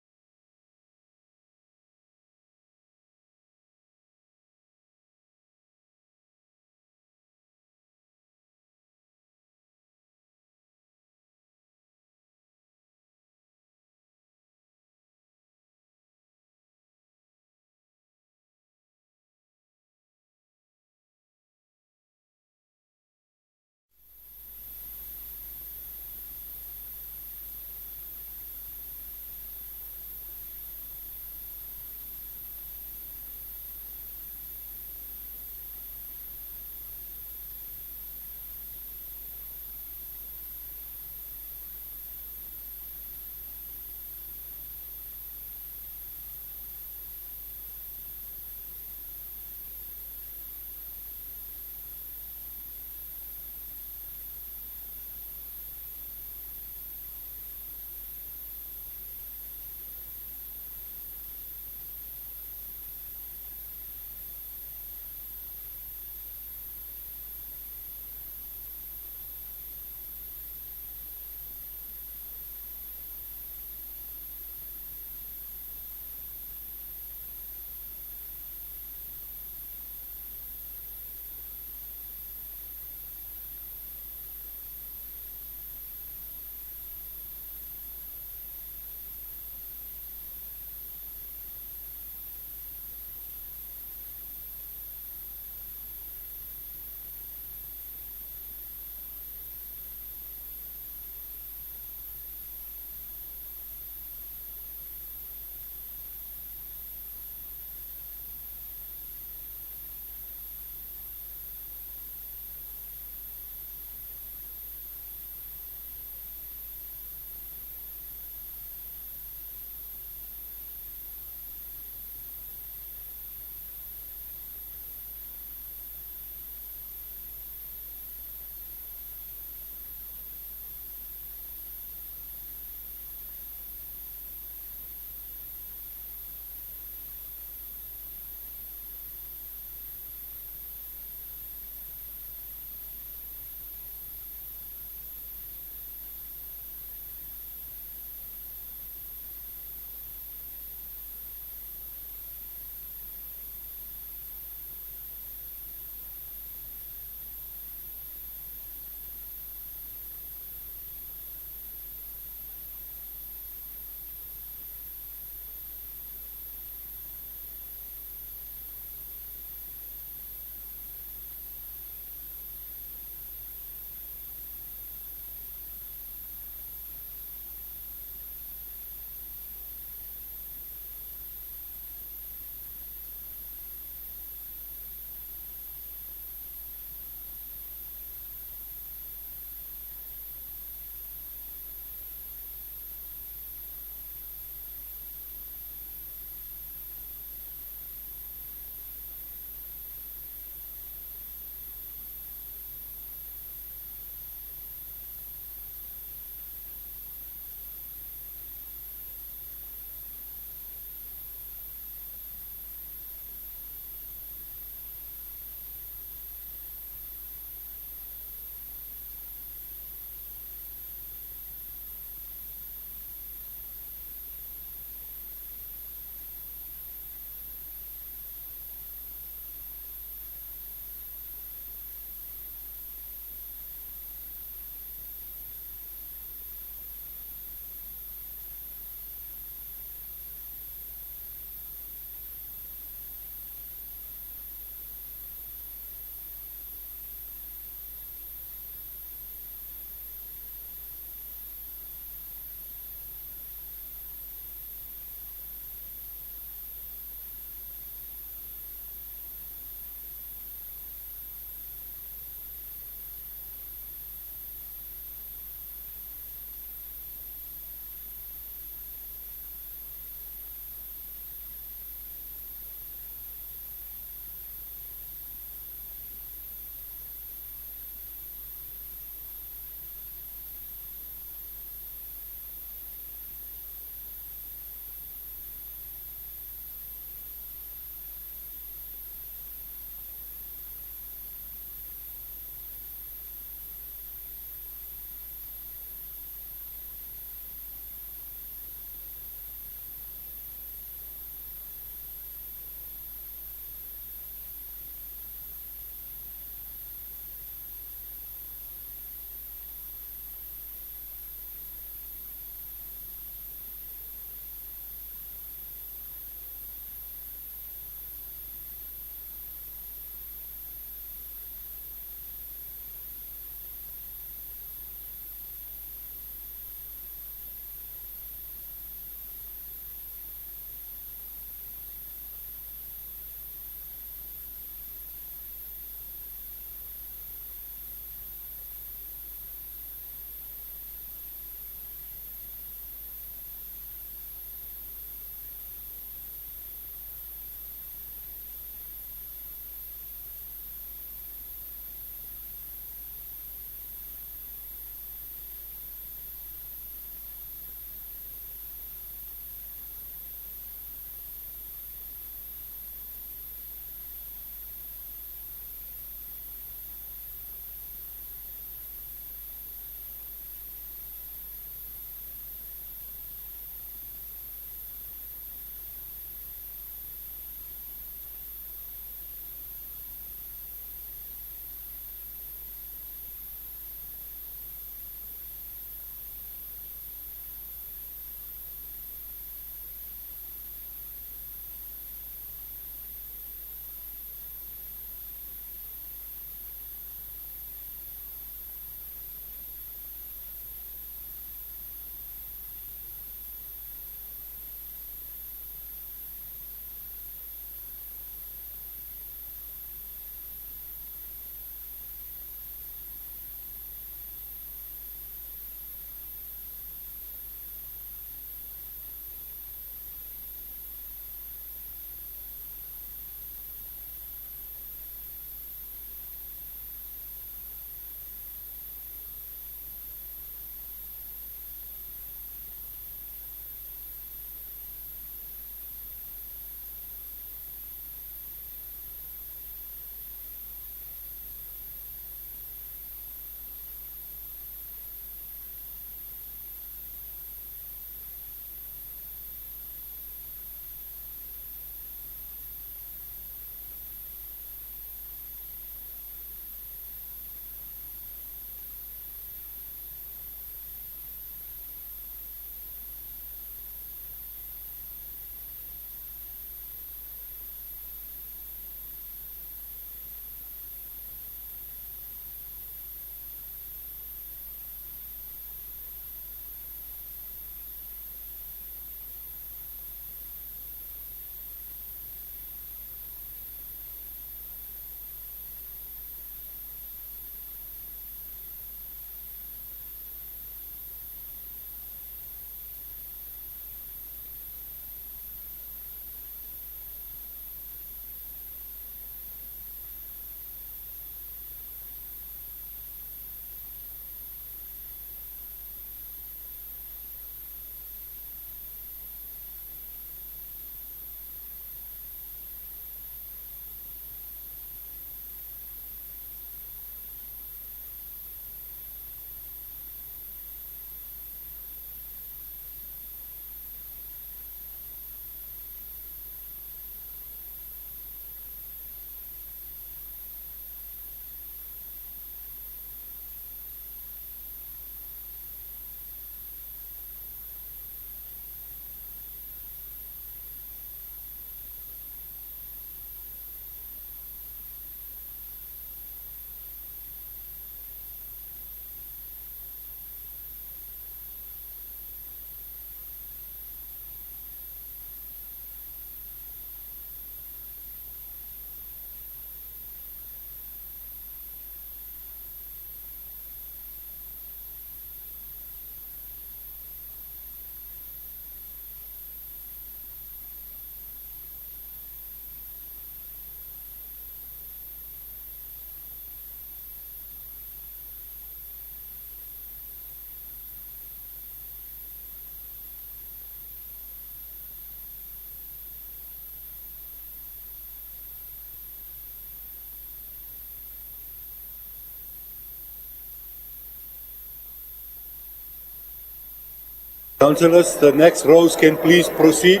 Councillors, the next rows can please proceed.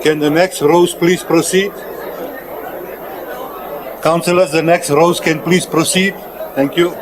Can the next rows please proceed? Councillors, the next rows can please proceed. Thank you.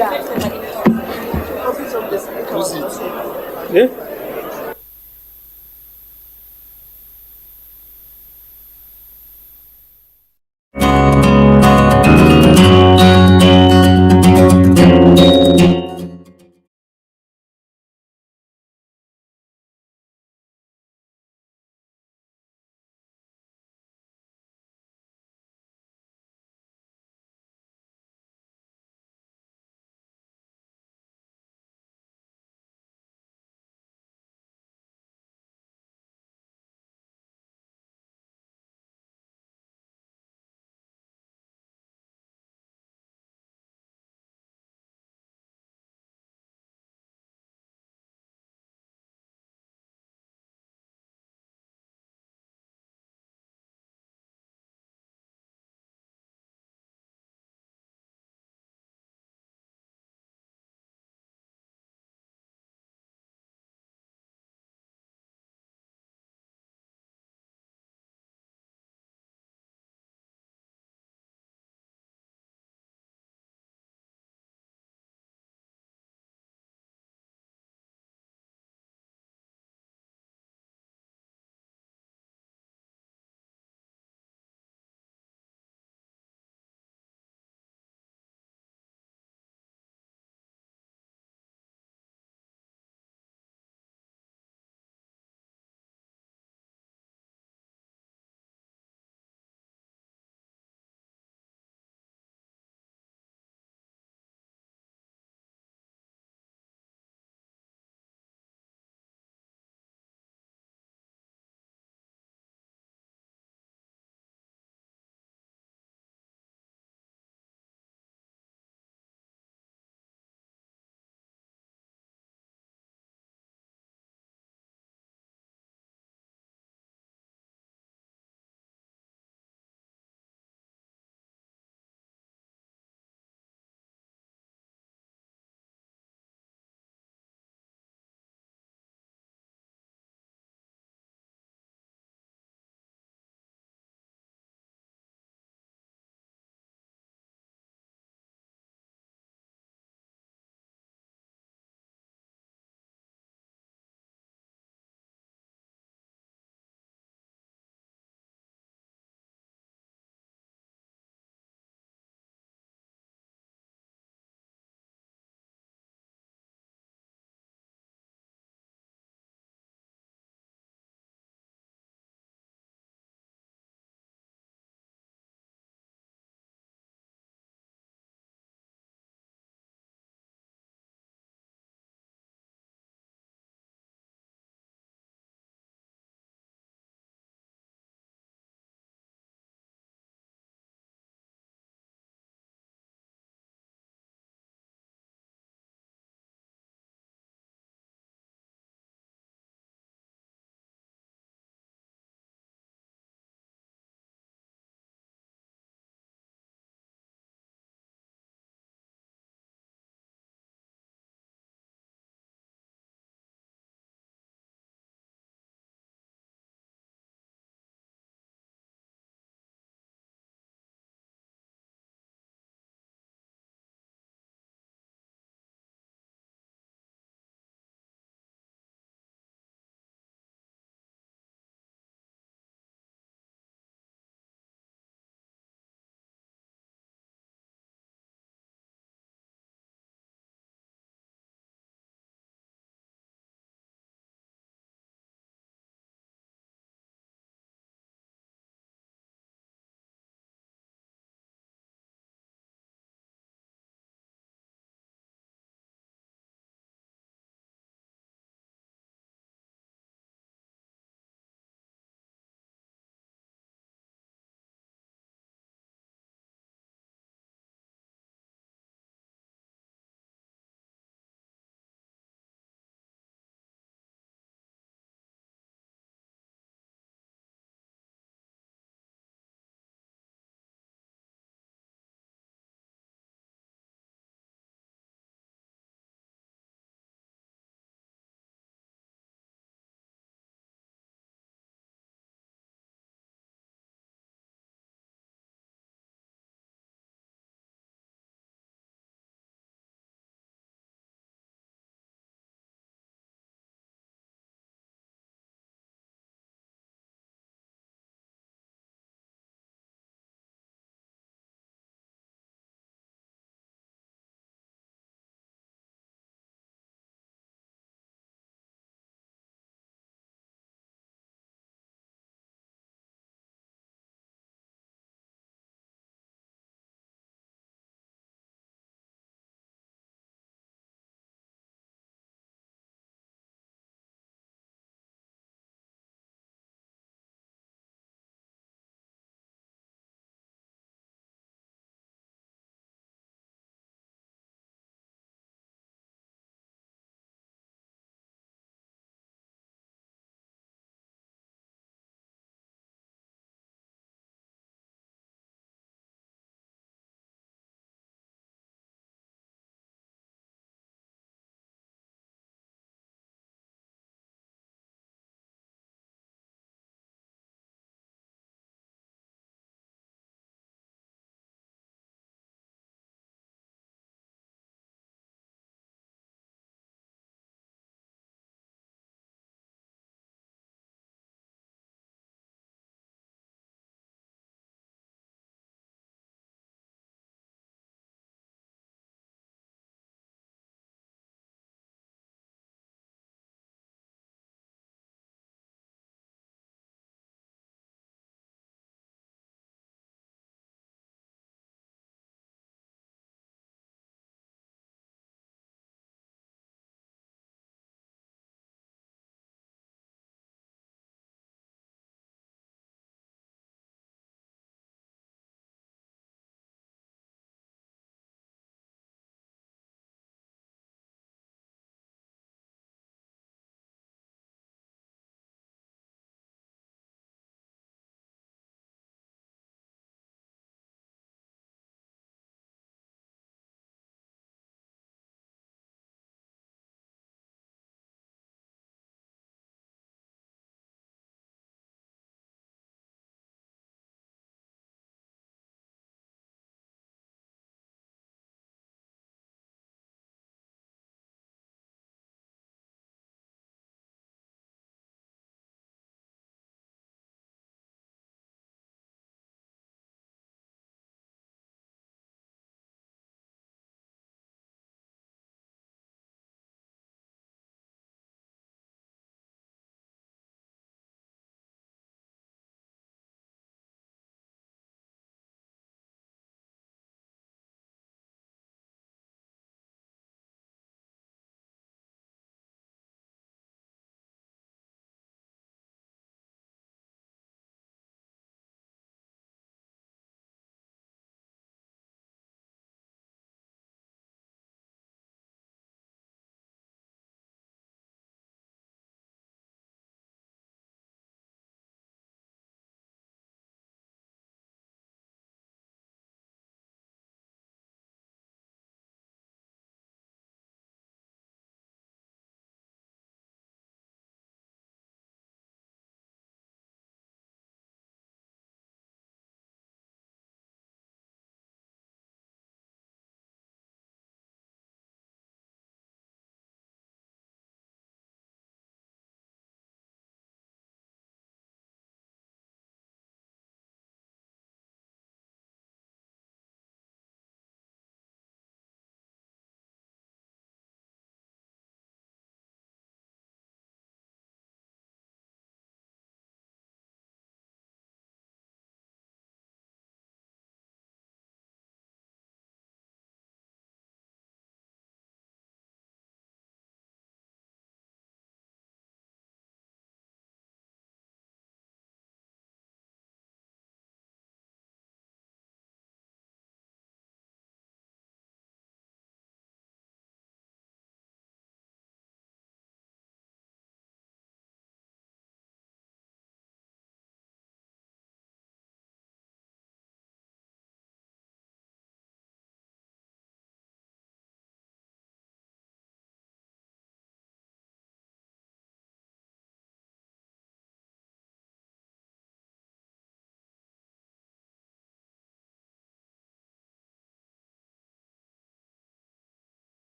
Office of the Speaker was not taken. Yeah?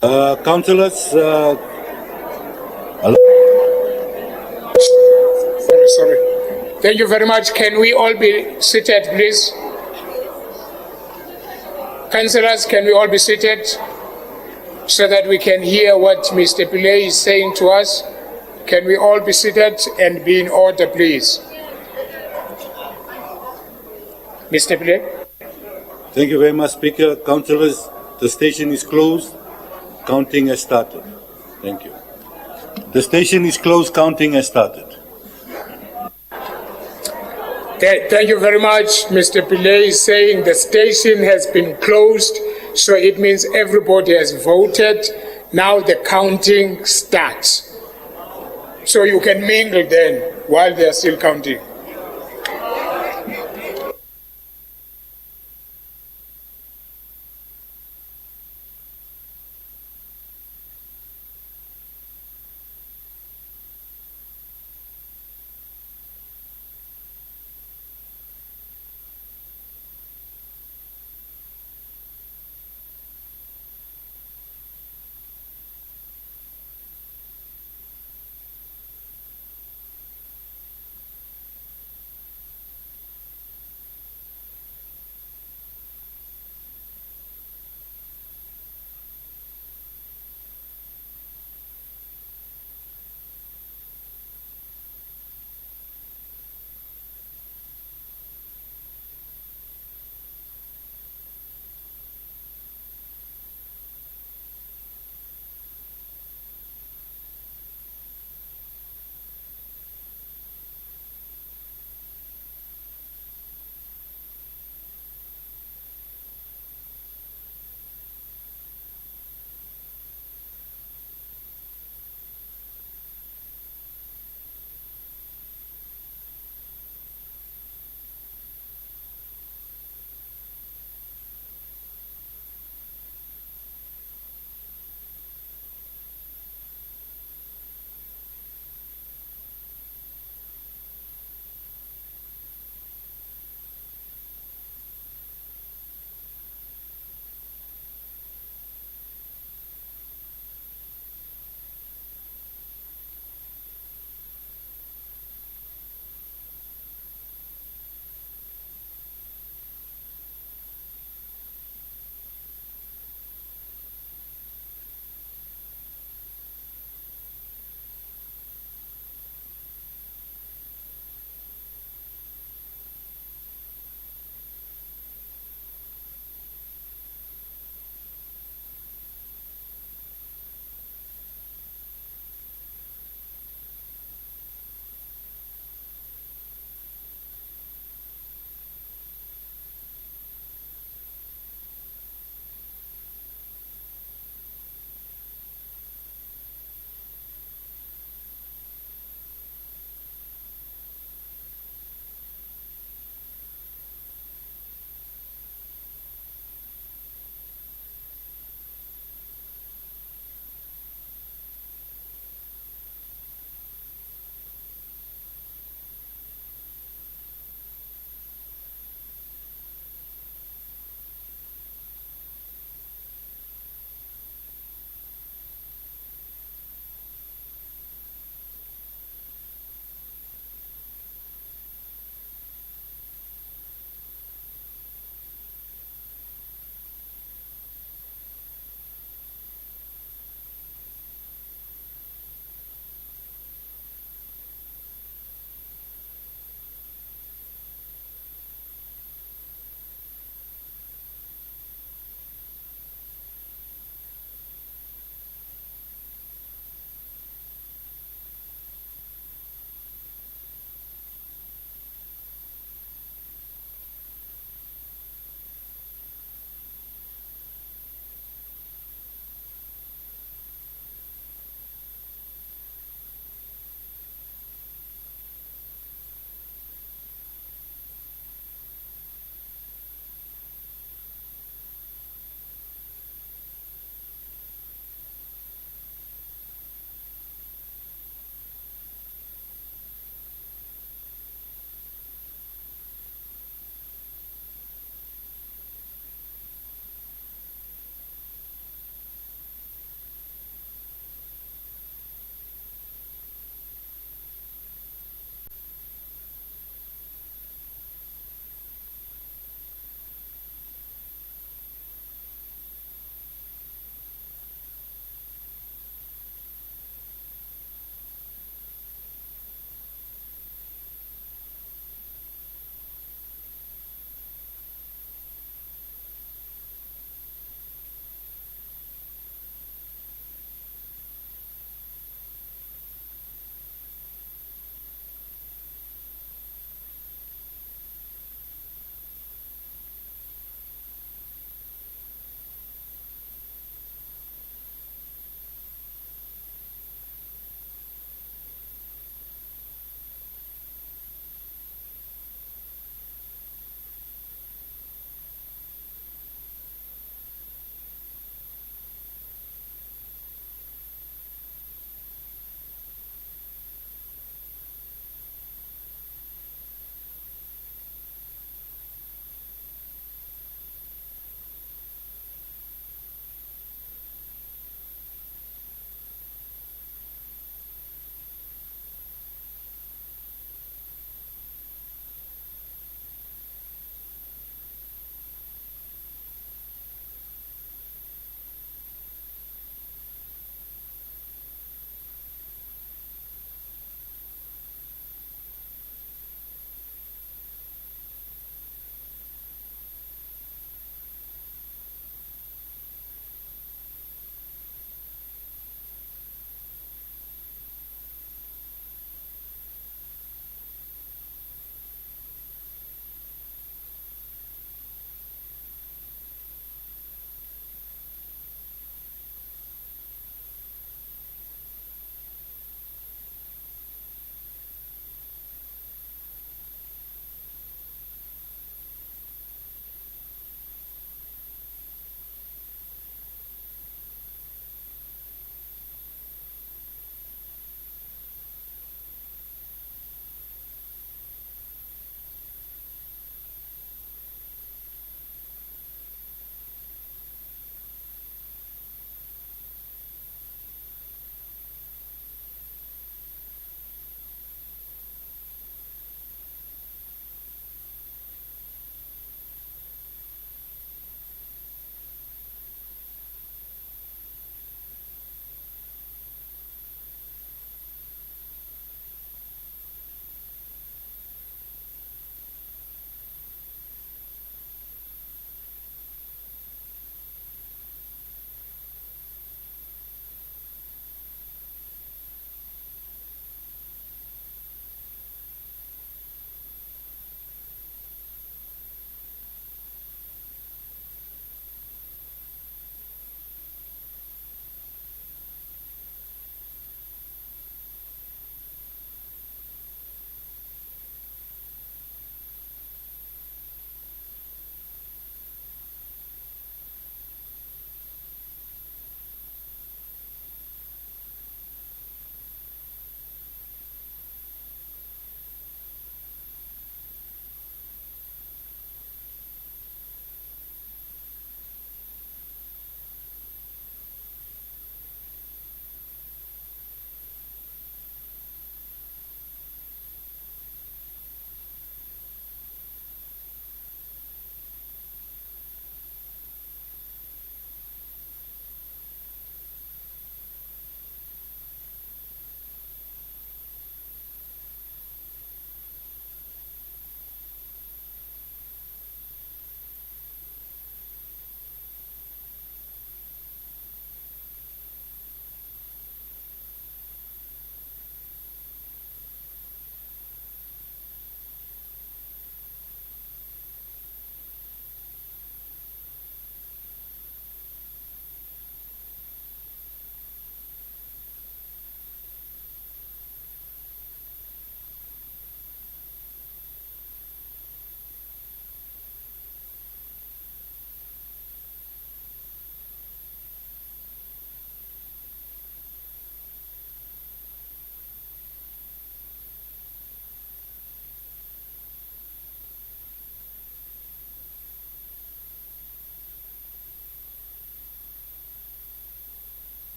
Councillors, Sorry. Thank you very much. Can we all be seated, please? Councillors, can we all be seated so that we can hear what Mr. Pillay is saying to us? Can we all be seated and be in order, please? Mr. Pillay? thank you very much, Speaker. Councillors, the station is closed. Counting has started. Thank you. The station is closed. Counting has started. Thank you very much. Mr. Pillay is saying the station has been closed, so it means everybody has voted. Now the counting starts. So you can mingle then while they are still counting.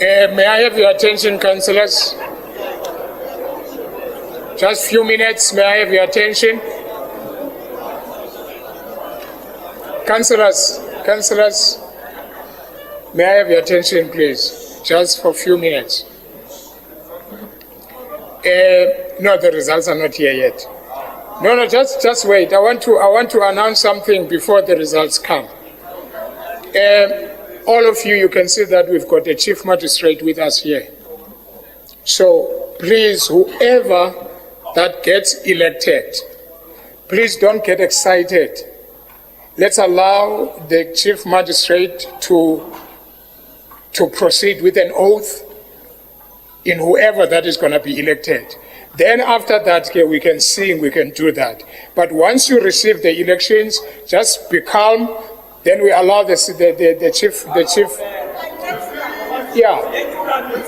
May I have your attention, councillors? Just few minutes, may I have your attention? Councillors, may I have your attention, please? Just for a few minutes. No, the results are not here yet. No, just wait. I want to announce something before the results come. All of you can see that we've got a chief magistrate with us here. So please, whoever that gets elected, please don't get excited. Let's allow the chief magistrate to proceed with an oath in whoever that is going to be elected. Then after that, we can sing, we can do that. But once you receive the elections, just be calm. Then we allow the chief. Yeah.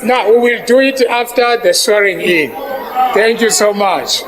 Now we will do it after the swearing in. Thank you so much.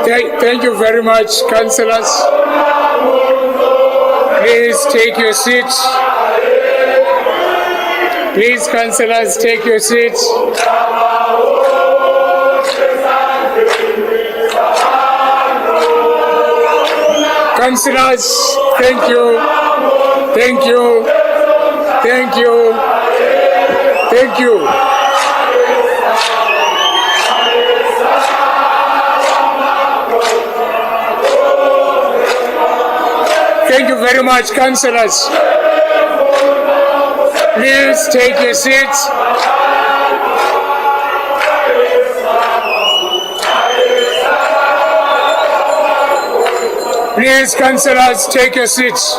Thank you very much, councillors. Please take your seats. Please, councillors, take your seats. Councillors, thank you. Thank you. Thank you. Thank you. Thank you very much, councillors. Please take your seats. Please, councillors, take your seats.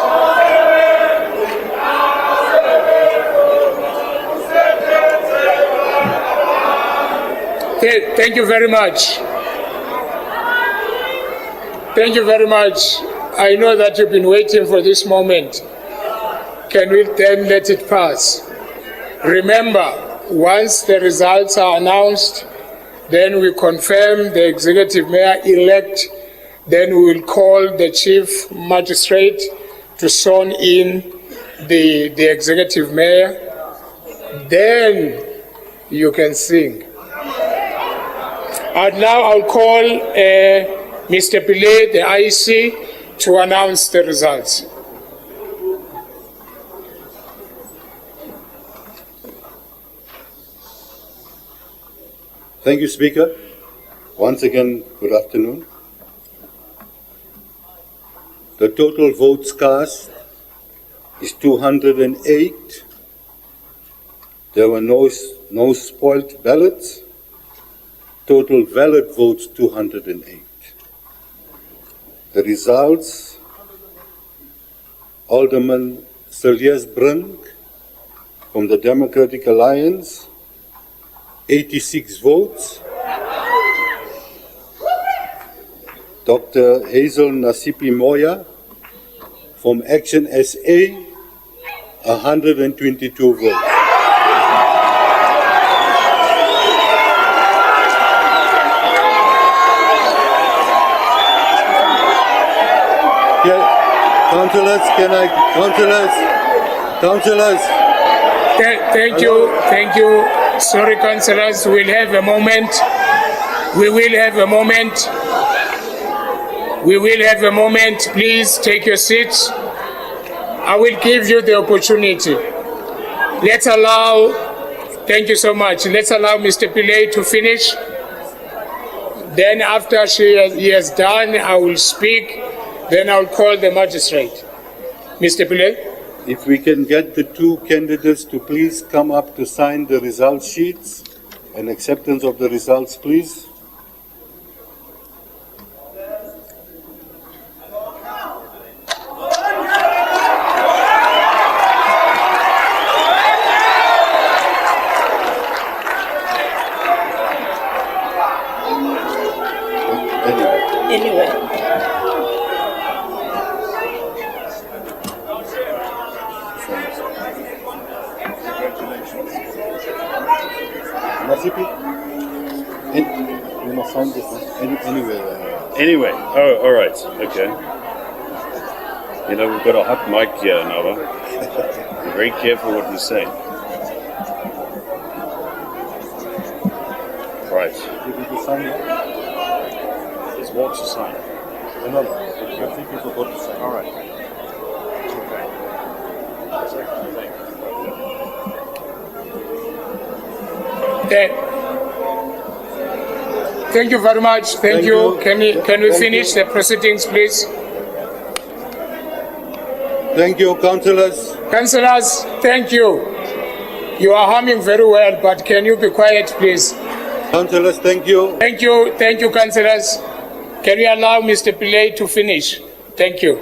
Thank you very much. Thank you very much. I know that you've been waiting for this moment. Can we then let it pass? Remember, once the results are announced, then we confirm the executive mayor-elect, then we will call the chief magistrate to sworn in the executive mayor. Then you can sing. And now I'll call Mr. Pillay, the IEC, to announce the results. Thank you, Speaker. Once again, good afternoon. The total votes cast is 208. There were no spoiled ballots. Total valid votes 208. The results: Alderman Silius Brink from the Democratic Alliance, 86 votes. Dr. Hazel Nasiphi Moya from ActionSA, 122 votes. Councillors, councillors. Thank you. Sorry, councillors, we'll have a moment. We will have a moment. Please take your seats. I will give you the opportunity. Thank you so much. Let's allow Mr. Pillay to finish. Then after he has done, I will speak. Then I'll call the magistrate. Mr. Pillay? If we can get the two candidates to please come up to sign the result sheets and acceptance of the results, please. Anyway. Nasiphi, you must sign this anyway. Anyway, oh, all right, okay. You know, we've got a hot mic here, Nava. Be very careful what you say. Right. There's more to sign. No, I think you forgot to sign. All right. Thank you very much. Thank you. Can we finish the proceedings, please? Thank you, councillors. Councillors, thank you. You are humming very well, but can you be quiet, please? Councillors, thank you. Thank you, councillors. Can we allow Mr. Pillay to finish? Thank you.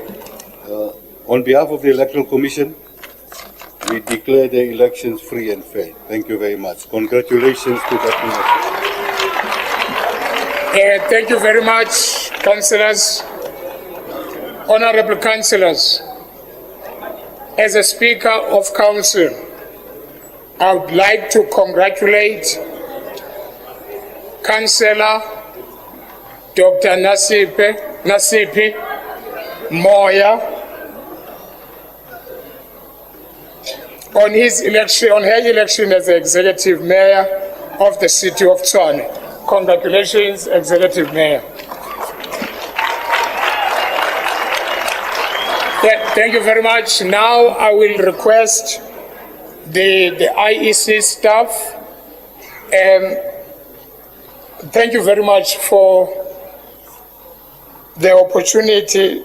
On behalf of the Electoral Commission, we declare the elections free and fair. Thank you very much. Congratulations to the commission. Thank you very much, councillors. Honorable councillors, as a Speaker of Council, I would like to congratulate Councillor Dr. Nasiphi Moya on her election as the Executive Mayor of the City of Tshwane. Congratulations, Executive Mayor. Thank you very much. Now I will request the IEC staff. Thank you very much for the opportunity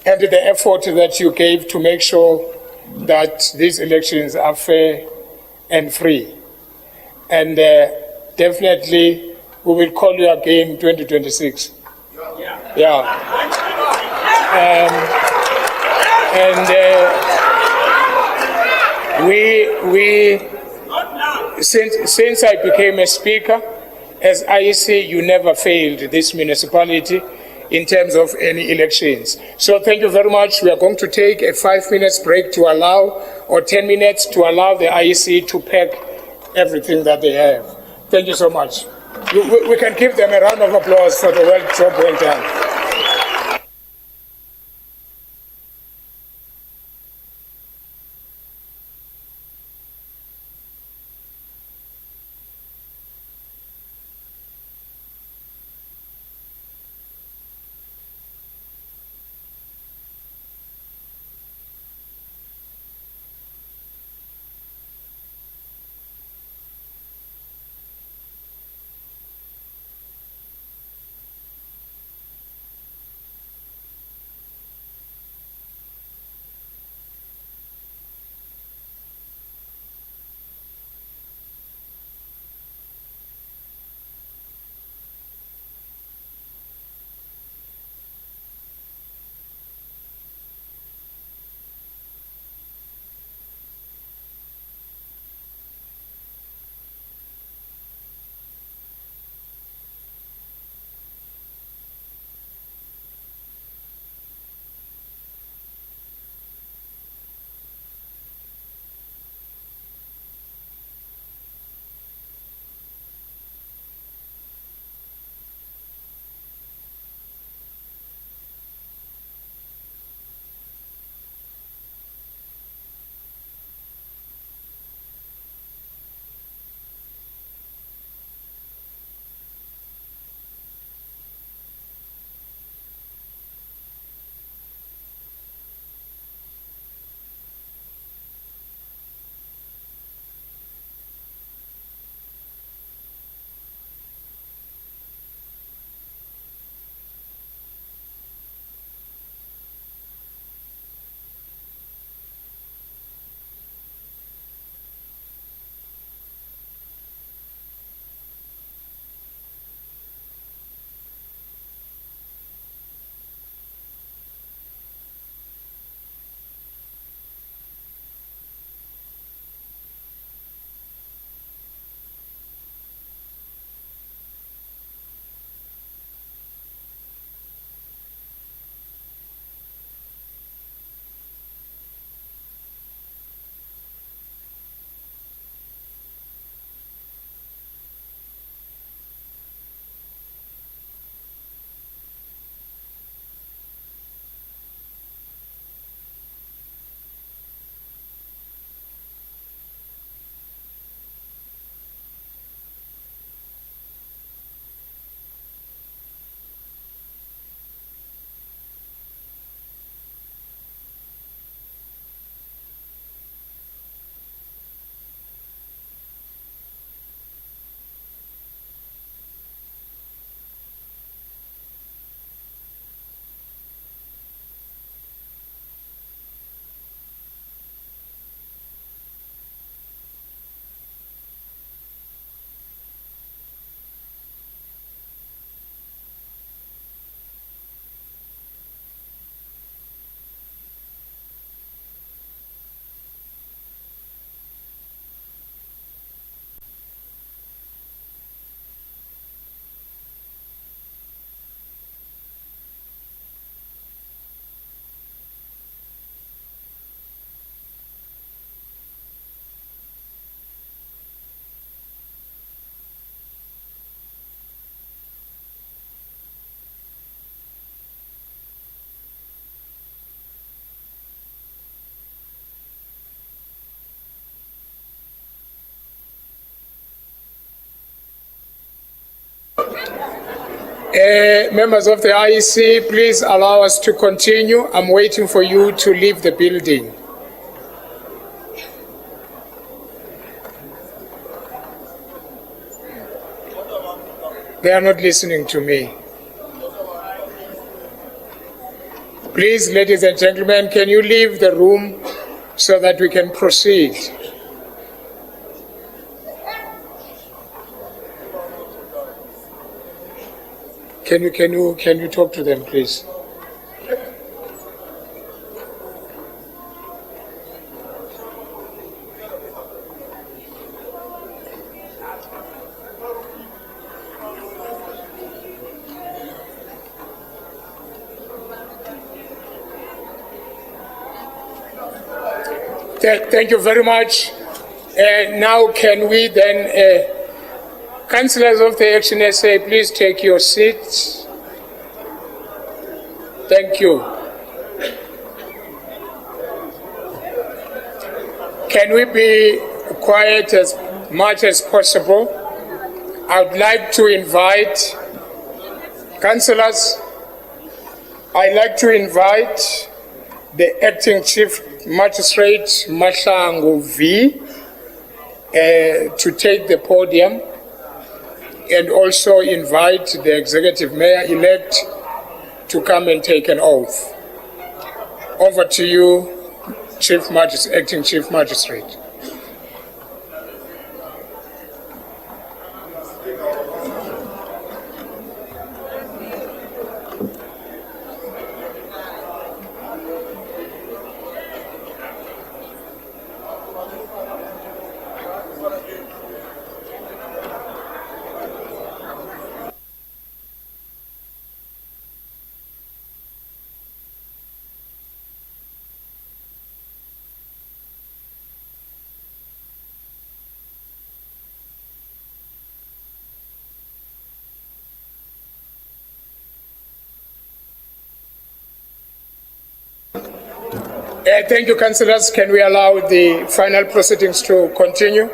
and the effort that you gave to make sure that these elections are fair and free. And definitely we will call you again in 2026. Yeah. Since I became a speaker, as IEC, you never failed this municipality in terms of any elections. So thank you very much. We are going to take a 5 minutes break to allow, or 10 minutes to allow the IEC to pack everything that they have. Thank you so much. We can give them a round of applause for the job well done. Members of the IEC, please allow us to continue. I'm waiting for you to leave the building. They are not listening to me. Please, ladies and gentlemen, can you leave the room so that we can proceed? Can you talk to them, please? Thank you very much. Now can we then, councillors of the ActionSA, please take your seats. Thank you. Can we be quiet as much as possible? I would like to invite councillors. I'd like to invite the Acting Chief Magistrate Mahlangu V to take the podium, and also invite the Executive Mayor-elect to come and take an oath. Over to you, Acting Chief Magistrate. Thank you, councillors. Can we allow the final proceedings to continue?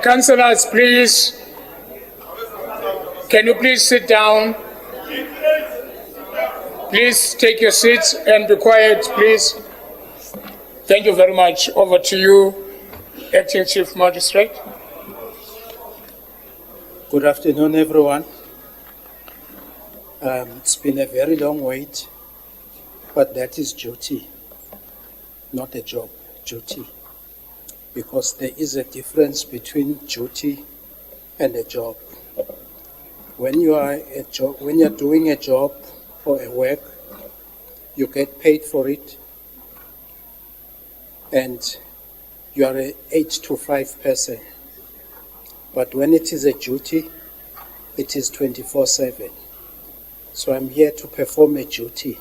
Councillors, please, can you please sit down? Please take your seats and be quiet, please. Thank you very much. Over to you, Acting Chief Magistrate. Good afternoon, everyone. It's been a very long wait, but that is duty, not a job, duty. Because there is a difference between duty and a job. When you are when you're doing a job or a work, you get paid for it, and you are an 8 to 5 person. But when it is a duty, it is 24/7. So I'm here to perform a duty.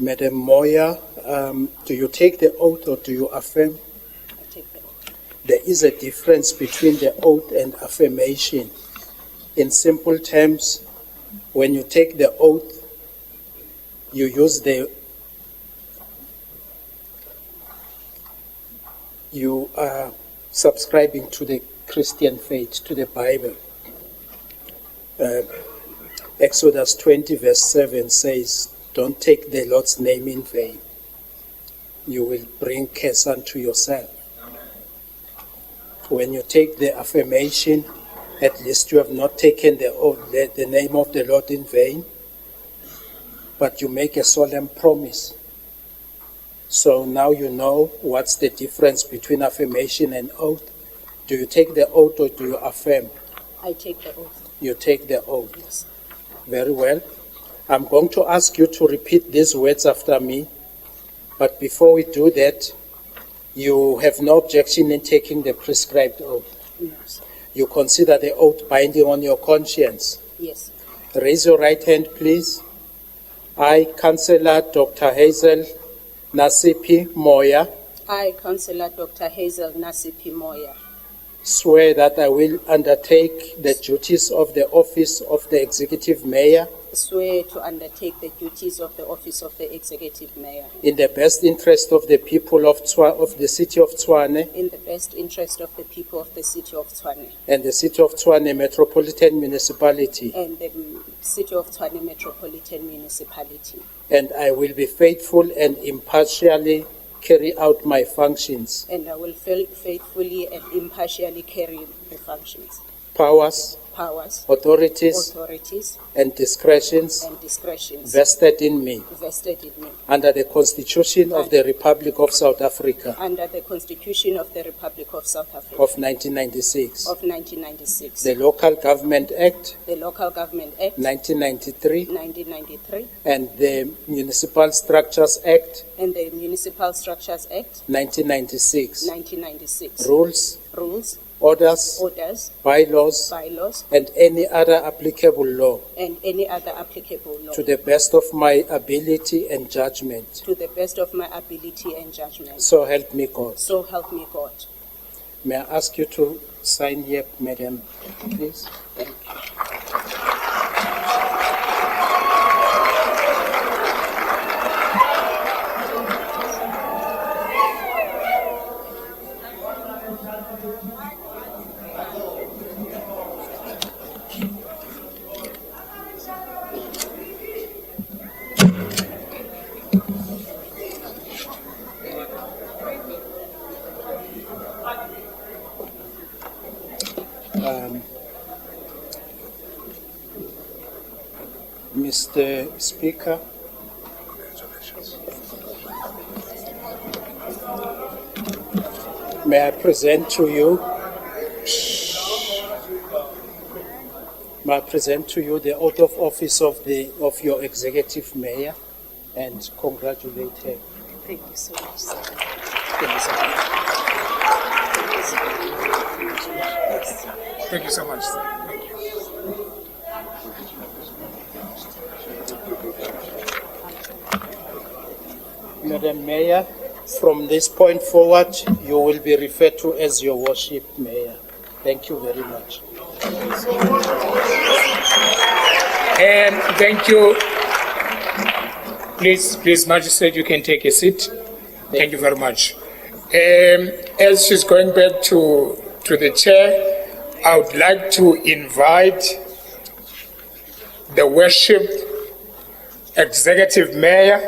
Madam Moya, do you take the oath or do you affirm? I take the oath. There is a difference between the oath and affirmation. In simple terms, when you take the oath, you use you are subscribing to the Christian faith, to the Bible. Exodus 20 verse 7 says, don't take the Lord's name in vain. You will bring curse unto yourself. When you take the affirmation, at least you have not taken the name of the Lord in vain, but you make a solemn promise. So now you know what's the difference between affirmation and oath. Do you take the oath or do you affirm? I take the oath. You take the oath. Yes. Very well. I'm going to ask you to repeat these words after me, but before we do that, you have no objection in taking the prescribed oath. Yes. You consider the oath binding on your conscience. Yes. Raise your right hand, please. I, Councillor Dr. Hazel Nasiphi Moya, I, Councillor Dr. Hazel Nasiphi Moya, swear that I will undertake the duties of the office of the Executive Mayor swear to undertake the duties of the office of the Executive Mayor in the best interest of the people of the City of Tshwane in the best interest of the people of the City of Tshwane and the City of Tshwane Metropolitan Municipality. and the City of Tshwane Metropolitan Municipality. And I will be faithful and impartially carry out my functions, And I will faithfully and impartially carry the functions, powers, authorities, and discretions and discretions vested in me vested in me under the Constitution of the Republic of South Africa under the Constitution of the Republic of South Africa of 1996, of 1996, the Local Government Act the Local Government Act 1993, 1993, and the Municipal Structures Act and the Municipal Structures Act 1996, 1996, rules, orders, bylaws, and any other applicable law and any other applicable law to the best of my ability and judgment. to the best of my ability and judgment. So help me God. So help me God. May I ask you to sign here, Madam, please? Thank you. Mr. Speaker, may I present to you the oath of office of your Executive Mayor and congratulate her. Thank you so much, sir. Thank you so much. Thank you so much, sir. Thank you. Madam Mayor, from this point forward, you will be referred to as your worship Mayor. Thank you very much. And thank you. Please, Magistrate, you can take a seat. Thank you very much. As she's going back to the chair, I would like to invite the worship Executive Mayor,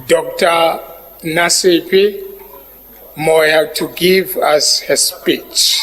Dr. Nasiphi Moya, to give us her speech.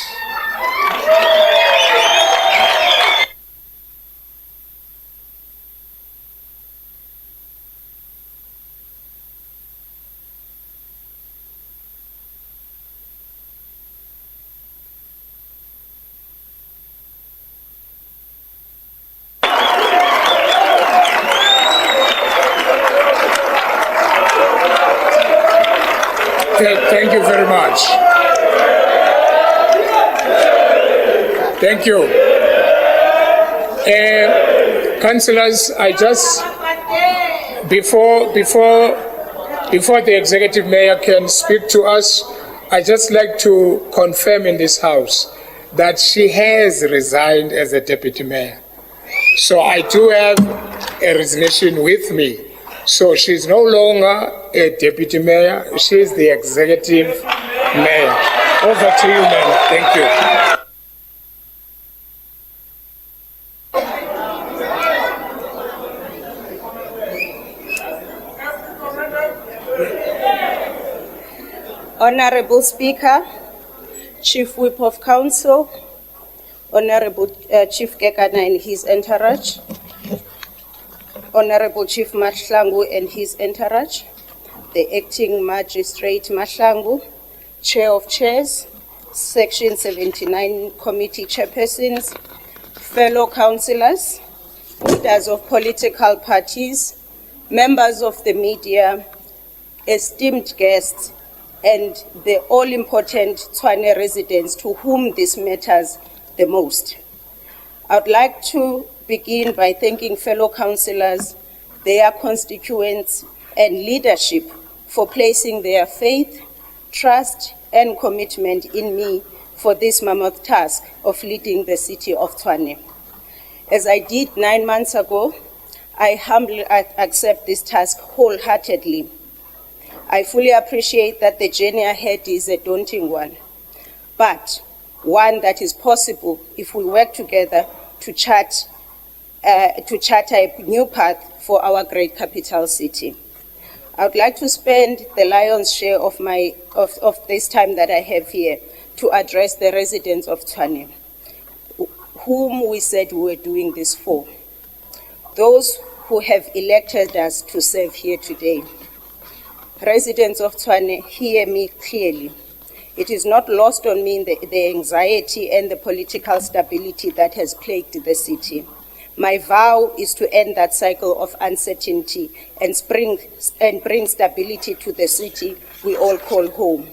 Thank you very much. Thank you. Councillors, I just, before the Executive Mayor can speak to us, I just like to confirm in this House that she has resigned as a Deputy Mayor. So I do have a resignation with me. So she's no longer a Deputy Mayor, she's the Executive Mayor. Over to you, ma'am. Thank you. Honorable Speaker, Chief Whip of Council, Honorable Chief Kekana and his entourage, Honorable Chief Mahlangu and his entourage, the Acting Magistrate Mahlangu, Chair of Chairs, Section 79 Committee Chairpersons, fellow councillors, leaders of political parties, members of the media, esteemed guests, and the all-important Tshwane residents to whom this matters the most. I would like to begin by thanking fellow councillors, their constituents, and leadership for placing their faith, trust, and commitment in me for this mammoth task of leading the city of Tshwane. As I did 9 months ago, I humbly accept this task wholeheartedly. I fully appreciate that the journey ahead is a daunting one, but one that is possible if we work together to chart a new path for our great capital city. I would like to spend the lion's share of this time that I have here to address the residents of Tshwane, whom we said we were doing this for. Those who have elected us to serve here today. Residents of Tshwane, hear me clearly. It is not lost on me the anxiety and the political stability that has plagued the city. My vow is to end that cycle of uncertainty and bring stability to the city we all call home.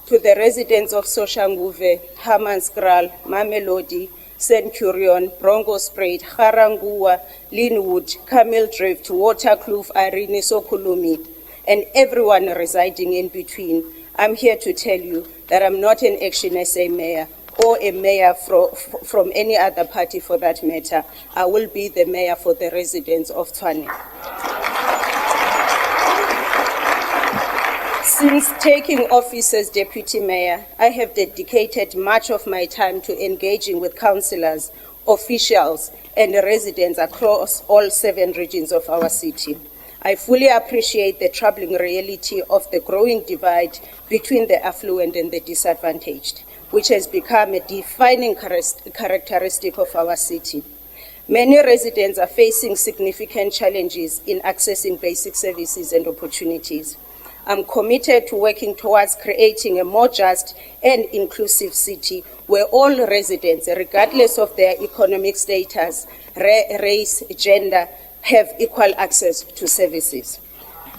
To the residents of Soshanguve, Herman, Mamelodi, Centurion, Brongospruit, Garangua, Linwood, Camel Drift, Waterkloof, Irene, Sokulumi, and everyone residing in between, I'm here to tell you that I'm not an ActionSA mayor or a mayor from any other party for that matter. I will be the mayor for the residents of Tshwane. Since taking office as deputy mayor, I have dedicated much of my time to engaging with councillors, officials, and residents across all 7 regions of our city. I fully appreciate the troubling reality of the growing divide between the affluent and the disadvantaged, which has become a defining characteristic of our city. Many residents are facing significant challenges in accessing basic services and opportunities. I'm committed to working towards creating a more just and inclusive city where all residents, regardless of their economic status, race, gender, have equal access to services.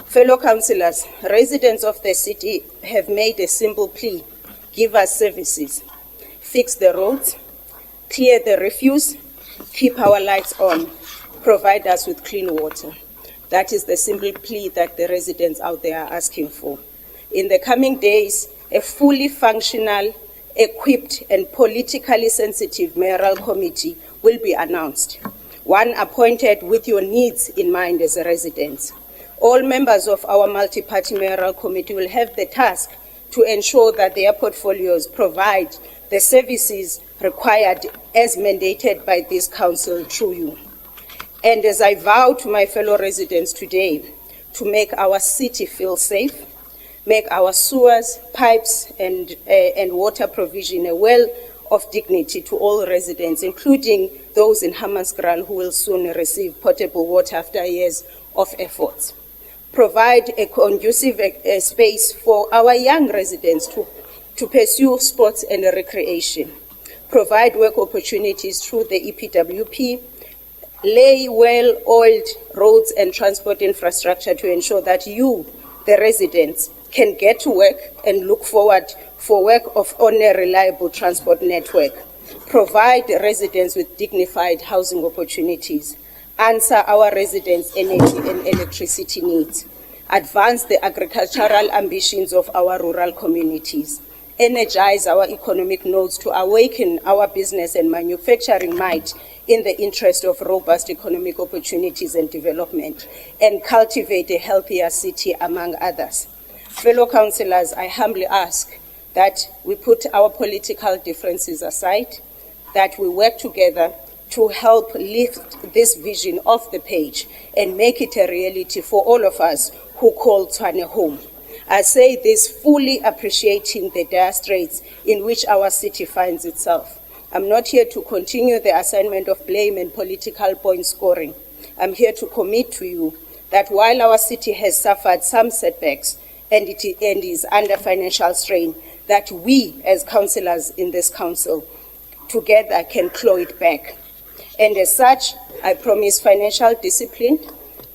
Fellow councillors, residents of the city have made a simple plea: give us services, fix the roads, clear the refuse, keep our lights on, provide us with clean water. That is the simple plea that the residents out there are asking for. In the coming days, a fully functional, equipped, and politically sensitive mayoral committee will be announced, one appointed with your needs in mind as residents. All members of our multi-party mayoral committee will have the task to ensure that their portfolios provide the services required as mandated by this council through you. And as I vow to my fellow residents today, to make our city feel safe, make our sewers, pipes, and water provision a well of dignity to all residents, including those in Hammanskraal who will soon receive potable water after years of efforts. Provide a conducive space for our young residents to pursue sports and recreation. Provide work opportunities through the EPWP. Lay well-oiled roads and transport infrastructure to ensure that you, the residents, can get to work and look forward for work on a reliable transport network. Provide residents with dignified housing opportunities. Answer our residents' energy and electricity needs. Advance the agricultural ambitions of our rural communities. Energize our economic nodes to awaken our business and manufacturing might in the interest of robust economic opportunities and development, and cultivate a healthier city, among others. Fellow councillors, I humbly ask that we put our political differences aside, that we work together to help lift this vision off the page and make it a reality for all of us who call Tshwane home. I say this fully appreciating the dire straits in which our city finds itself. I'm not here to continue the assignment of blame and political point scoring. I'm here to commit to you that while our city has suffered some setbacks and is under financial strain, that we as councillors in this council together can claw it back. And as such, I promise financial discipline,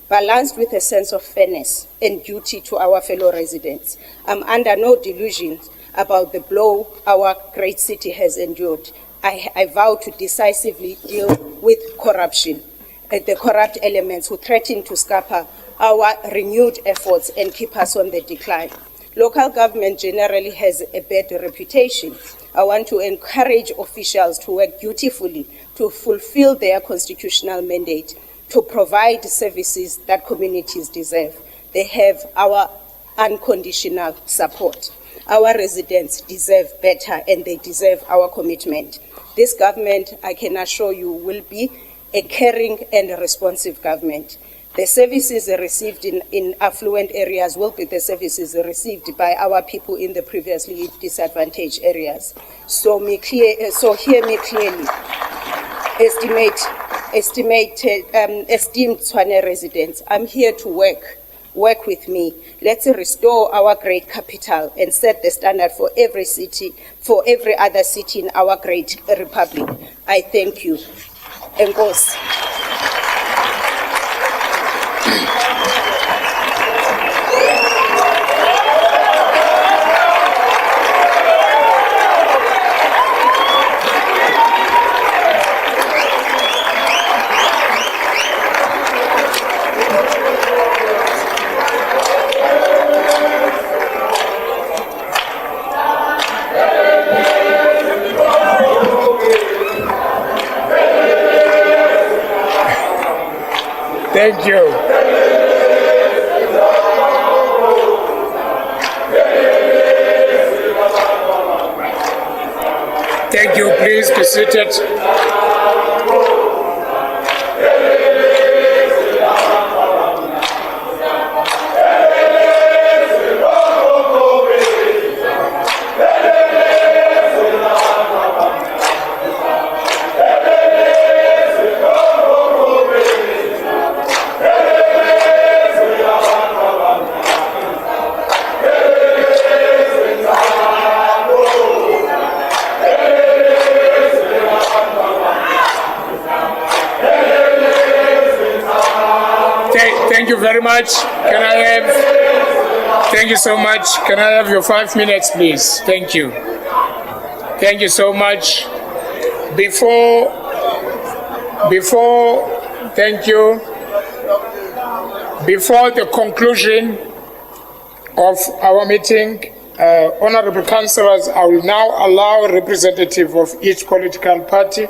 balanced with a sense of fairness and duty to our fellow residents. I'm under no delusions about the blow our great city has endured. I vow to decisively deal with corruption, the corrupt elements who threaten to scupper our renewed efforts and keep us on the decline. Local government generally has a bad reputation, I want to encourage officials to work dutifully to fulfill their constitutional mandate, to provide services that communities deserve. They have our unconditional support. Our residents deserve better and they deserve our commitment. This government, I can assure you, will be a caring and a responsive government. The services received in affluent areas will be the services received by our people in the previously disadvantaged areas. So hear me clearly. Esteemed Tshwane residents, I'm here to work with me. Let's restore our great capital and set the standard for every city, for every other city in our great republic. I thank you. Enkosi. Thank you. Thank you. Please be seated. Thank you very much. Thank you so much. Can I have your 5 minutes, please? Thank you. Thank you so much. Before, thank you. Before the conclusion of our meeting, honorable councillors, I will now allow a representative of each political party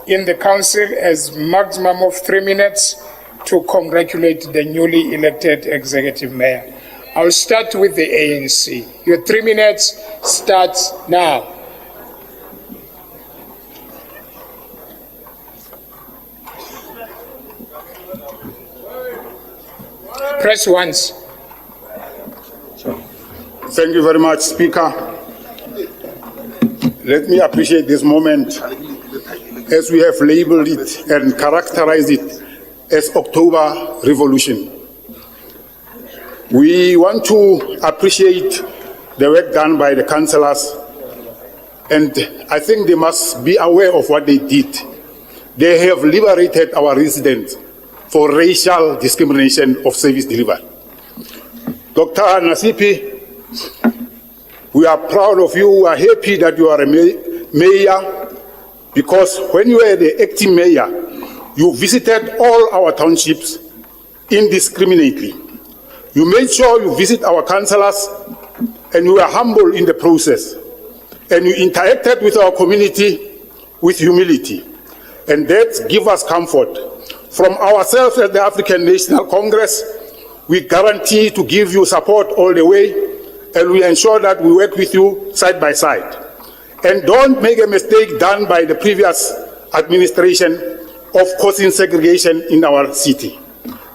in the council as maximum of 3 minutes to congratulate the newly elected executive mayor. I'll start with the ANC. Your 3 minutes starts now. Press once. Thank you very much, Speaker. Let me appreciate this moment as we have labeled it and characterized it as October Revolution. We want to appreciate the work done by the councillors, and I think they must be aware of what they did. They have liberated our residents for racial discrimination of service delivery. Dr. Nasiphi, we are proud of you. We are happy that you are a mayor, because when you were the acting mayor, you visited all our townships indiscriminately. You made sure you visit our councillors, and you were humble in the process. And you interacted with our community with humility. And that gives us comfort. From ourselves at the African National Congress, we guarantee to give you support all the way, and we ensure that we work with you side by side. And don't make a mistake done by the previous administration of causing segregation in our city.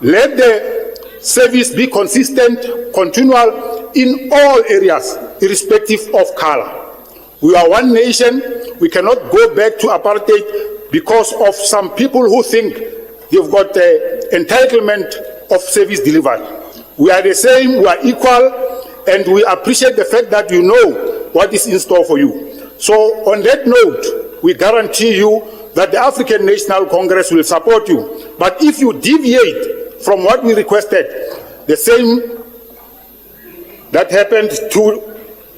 Let the service be consistent, continual in all areas, irrespective of color. We are one nation. We cannot go back to apartheid because of some people who think they've got the entitlement of service delivery. We are the same, we are equal, and we appreciate the fact that you know what is in store for you. So on that note, we guarantee you that the African National Congress will support you. But if you deviate from what we requested, the same that happened to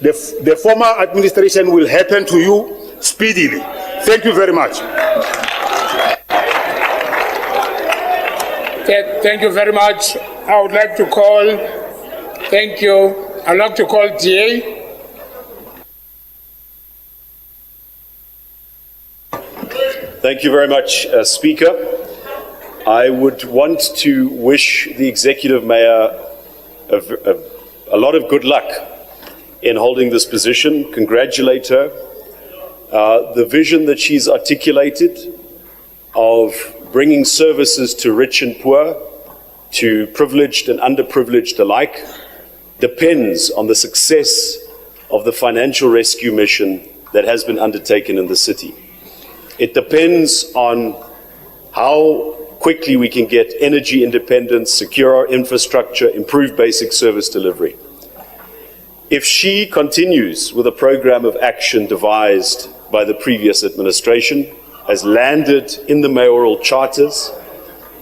the former administration will happen to you speedily. Thank you very much. Thank you very much. I would like to call, thank you. I'd like to call DA. Thank you very much, Speaker. I would want to wish the Executive Mayor a lot of good luck in holding this position, congratulate her. The vision that she's articulated of bringing services to rich and poor, to privileged and underprivileged alike, depends on the success of the financial rescue mission that has been undertaken in the city. It depends on how quickly we can get energy independence, secure our infrastructure, improve basic service delivery. If she continues with a program of action devised by the previous administration, as landed in the mayoral charters,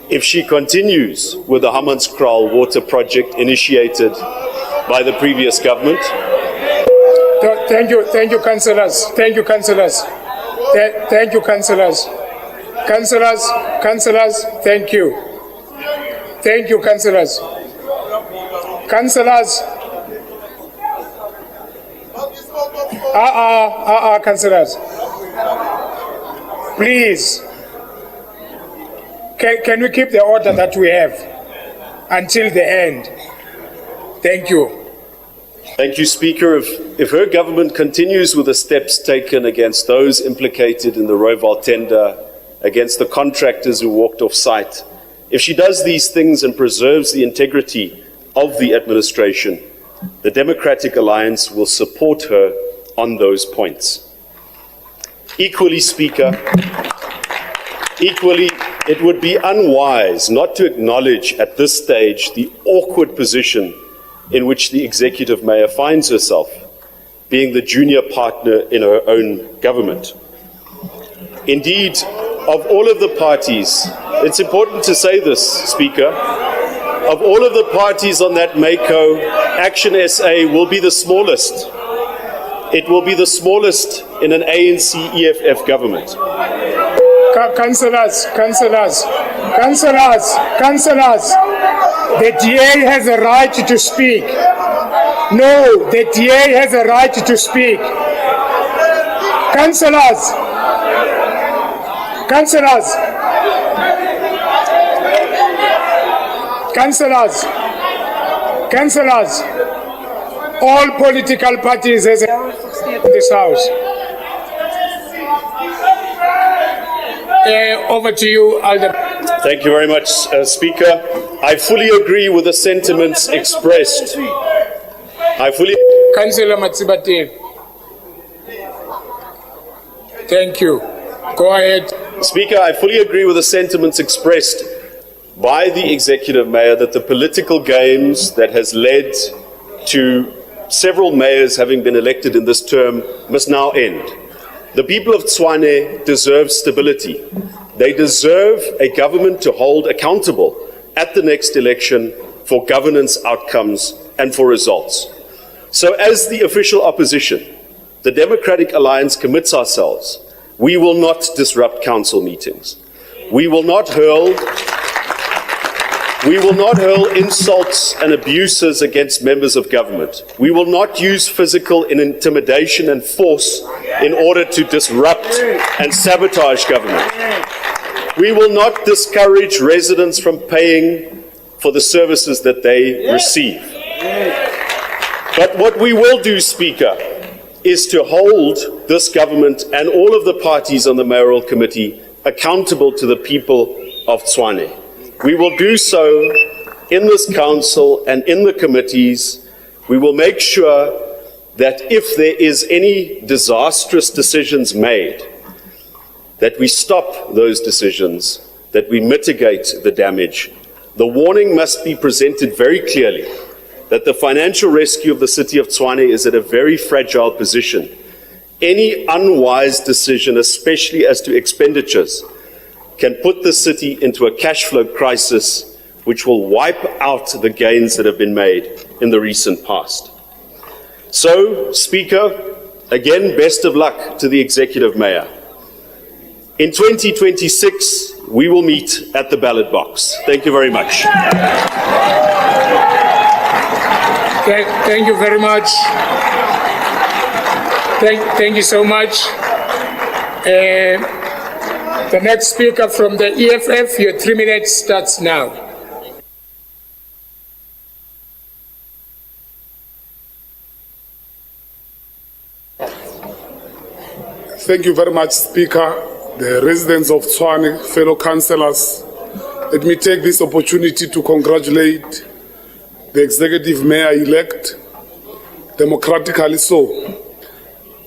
if she continues with the Hammanskraal water project initiated by the previous government. Thank you, councillors. Thank you, councillors. Thank you, councillors. Councillors, thank you. Thank you, councillors. Councillors. Councillors. Please. Can we keep the order that we have until the end? Thank you. Thank you, Speaker. If her government continues with the steps taken against those implicated in the Roval tender, against the contractors who walked off site, if she does these things and preserves the integrity of the administration, the Democratic Alliance will support her on those points. Equally, Speaker, it would be unwise not to acknowledge at this stage the awkward position in which the Executive Mayor finds herself, being the junior partner in her own government. Indeed, of all of the parties, it's important to say this, Speaker, of all of the parties on that MACO, ActionSA will be the smallest. It will be the smallest in an ANC-EFF government. Councillors, the DA has a right to speak. No, the DA has a right to speak. Councillors, all political parties in this house. Over to you, Alder. Thank you very much, Speaker. I fully agree with the sentiments expressed. Councillor Matsibate. Thank you. Go ahead. Speaker, I fully agree with the sentiments expressed by the Executive Mayor that the political games that has led to several mayors having been elected in this term must now end. The people of Tshwane deserve stability. They deserve a government to hold accountable at the next election for governance outcomes and for results. So as the official opposition, the Democratic Alliance commits ourselves. We will not disrupt council meetings. We will not hurl insults and abuses against members of government. We will not use physical intimidation and force in order to disrupt and sabotage government. We will not discourage residents from paying for the services that they receive. But what we will do, Speaker, is to hold this government and all of the parties on the mayoral committee accountable to the people of Tshwane. We will do so in this council and in the committees. We will make sure that if there is any disastrous decisions made, that we stop those decisions, that we mitigate the damage. The warning must be presented very clearly that the financial rescue of the City of Tshwane is at a very fragile position. Any unwise decision, especially as to expenditures, can put the city into a cash flow crisis which will wipe out the gains that have been made in the recent past. So, Speaker, again, best of luck to the Executive Mayor. In 2026, we will meet at the ballot box. Thank you very much. Thank you very much. Thank you so much. The next speaker from the EFF, your 3 minutes starts now. Thank you very much, Speaker, the residents of Tshwane, fellow councillors. Let me take this opportunity to congratulate the executive mayor-elect, democratically so.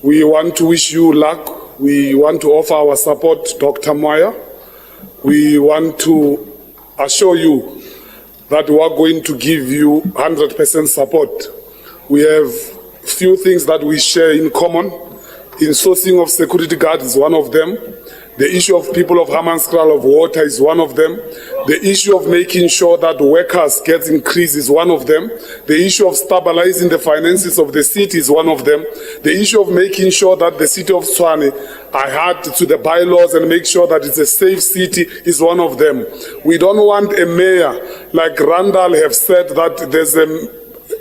We want to wish you luck. We want to offer our support, Dr. Moya. We want to assure you that we are going to give you 100% support. We have few things that we share in common. Insourcing of security guards is one of them. The issue of people of Herman's Kraal of water is one of them. The issue of making sure that workers get increased is one of them. The issue of stabilizing the finances of the city is one of them. The issue of making sure that the city of Tshwane adhere to the bylaws and make sure that it's a safe city is one of them. We don't want a mayor like Randall have said that there's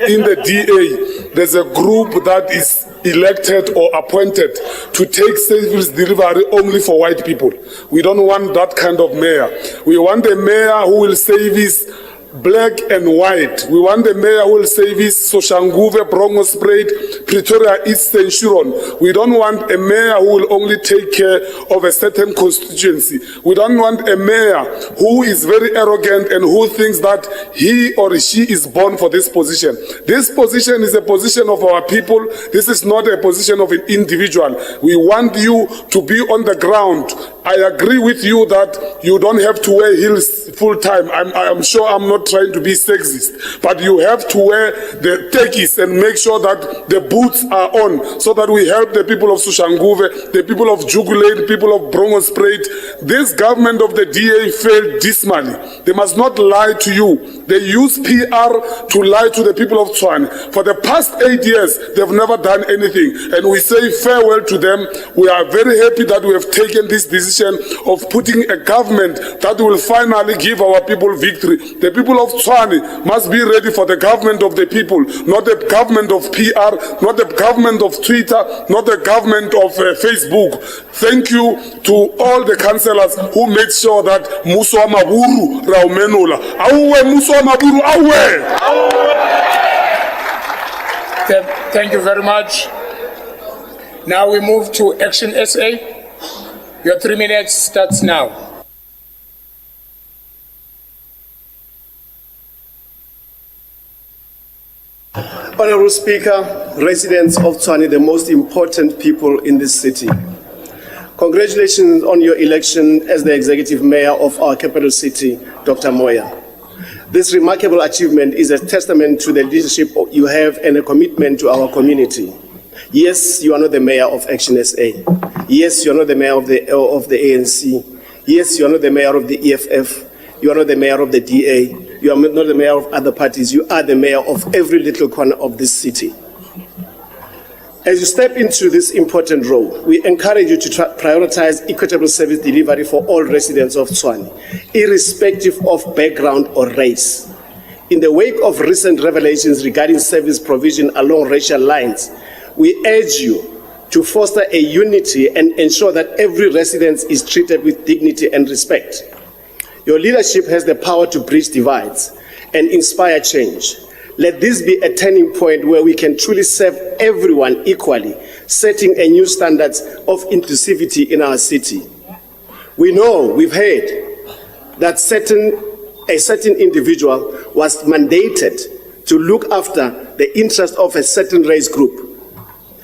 in the DA, there's a group that is elected or appointed to take service delivery only for white people. We don't want that kind of mayor. We want a mayor who will service black and white. We want a mayor who will service Soshanguve, Brongospruit, Pretoria, East Centurion. We don't want a mayor who will only take care of a certain constituency. We don't want a mayor who is very arrogant and who thinks that he or she is born for this position. This position is a position of our people. This is not a position of an individual. We want you to be on the ground. I agree with you that you don't have to wear heels full time. I'm sure I'm not trying to be sexist, but you have to wear the tekis and make sure that the boots are on so that we help the people of Soshanguve, the people of Jugulane, the people of Brongospruit. This government of the DA failed dismally. They must not lie to you. They use PR to lie to the people of Tshwane. For the past 8 years, they've never done anything, and we say farewell to them. We are very happy that we have taken this decision of putting a government that will finally give our people victory. The people of Tshwane must be ready for the government of the people, not the government of PR, not the government of Twitter, not the government of Facebook. Thank you to all the councillors who made sure that Muso Maburu Raumenola. Auwe Muso Maburu, auwe! Thank you very much. Now we move to ActionSA. Your 3 minutes starts now. Honourable Speaker, residents of Tshwane, the most important people in this city. Congratulations on your election as the Executive Mayor of our capital city, Dr. Moya. This remarkable achievement is a testament to the leadership you have and a commitment to our community. Yes, you are not the mayor of ActionSA. Yes, you are not the mayor of the ANC. Yes, you are not the mayor of the EFF. You are not the mayor of the DA. You are not the mayor of other parties. You are the mayor of every little corner of this city. As you step into this important role, we encourage you to prioritize equitable service delivery for all residents of Tshwane, irrespective of background or race. In the wake of recent revelations regarding service provision along racial lines, we urge you to foster a unity and ensure that every resident is treated with dignity and respect. Your leadership has the power to bridge divides and inspire change. Let this be a turning point where we can truly serve everyone equally, setting a new standard of inclusivity in our city. We know, we've heard, that a certain individual was mandated to look after the interest of a certain race group.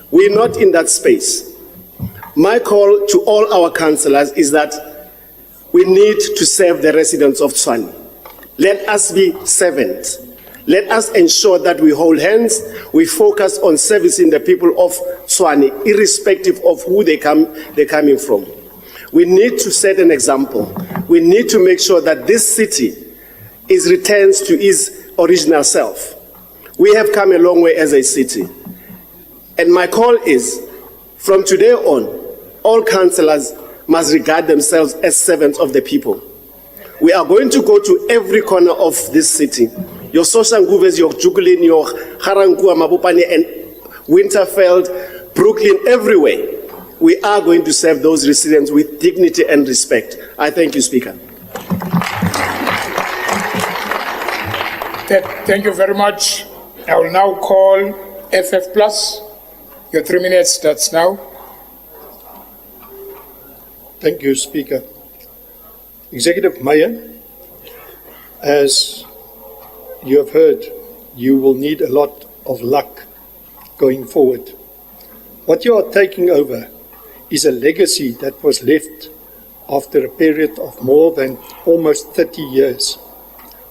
We're not in that space. My call to all our councillors is that we need to serve the residents of Tshwane. Let us be servants. Let us ensure that we hold hands, we focus on servicing the people of Tshwane, irrespective of who they're coming from. We need to set an example. We need to make sure that this city returns to its original self. We have come a long way as a city. And my call is, from today on, all councillors must regard themselves as servants of the people. We are going to go to every corner of this city. Your Soshanguves, your Jugulane, your Harangua, Mabopane, and Winterfeld, Brooklyn, everywhere. we are going to serve those residents with dignity and respect. I thank you, Speaker. Thank you very much. I will now call FF Plus. Your 3 minutes starts now. Thank you, Speaker. Executive Mayor, as you have heard, you will need a lot of luck going forward. What you are taking over is a legacy that was left after a period of more than almost 30 years,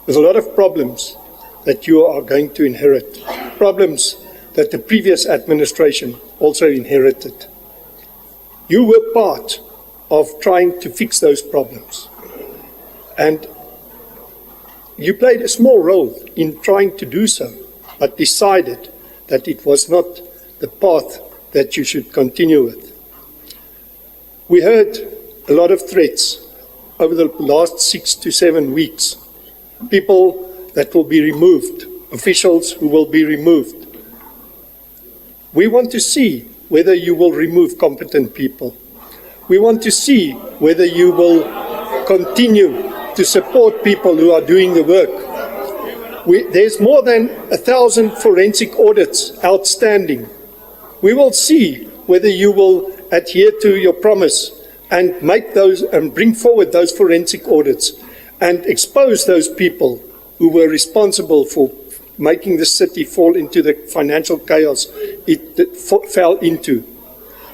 with a lot of problems that you are going to inherit, problems that the previous administration also inherited. You were part of trying to fix those problems, and you played a small role in trying to do so, but decided that it was not the path that you should continue with. We heard a lot of threats over the last 6 to 7 weeks. People that will be removed, officials who will be removed. We want to see whether you will remove competent people. We want to see whether you will continue to support people who are doing the work. There's more than 1,000 forensic audits outstanding. We will see whether you will adhere to your promise and make those and bring forward those forensic audits and expose those people who were responsible for making the city fall into the financial chaos it fell into.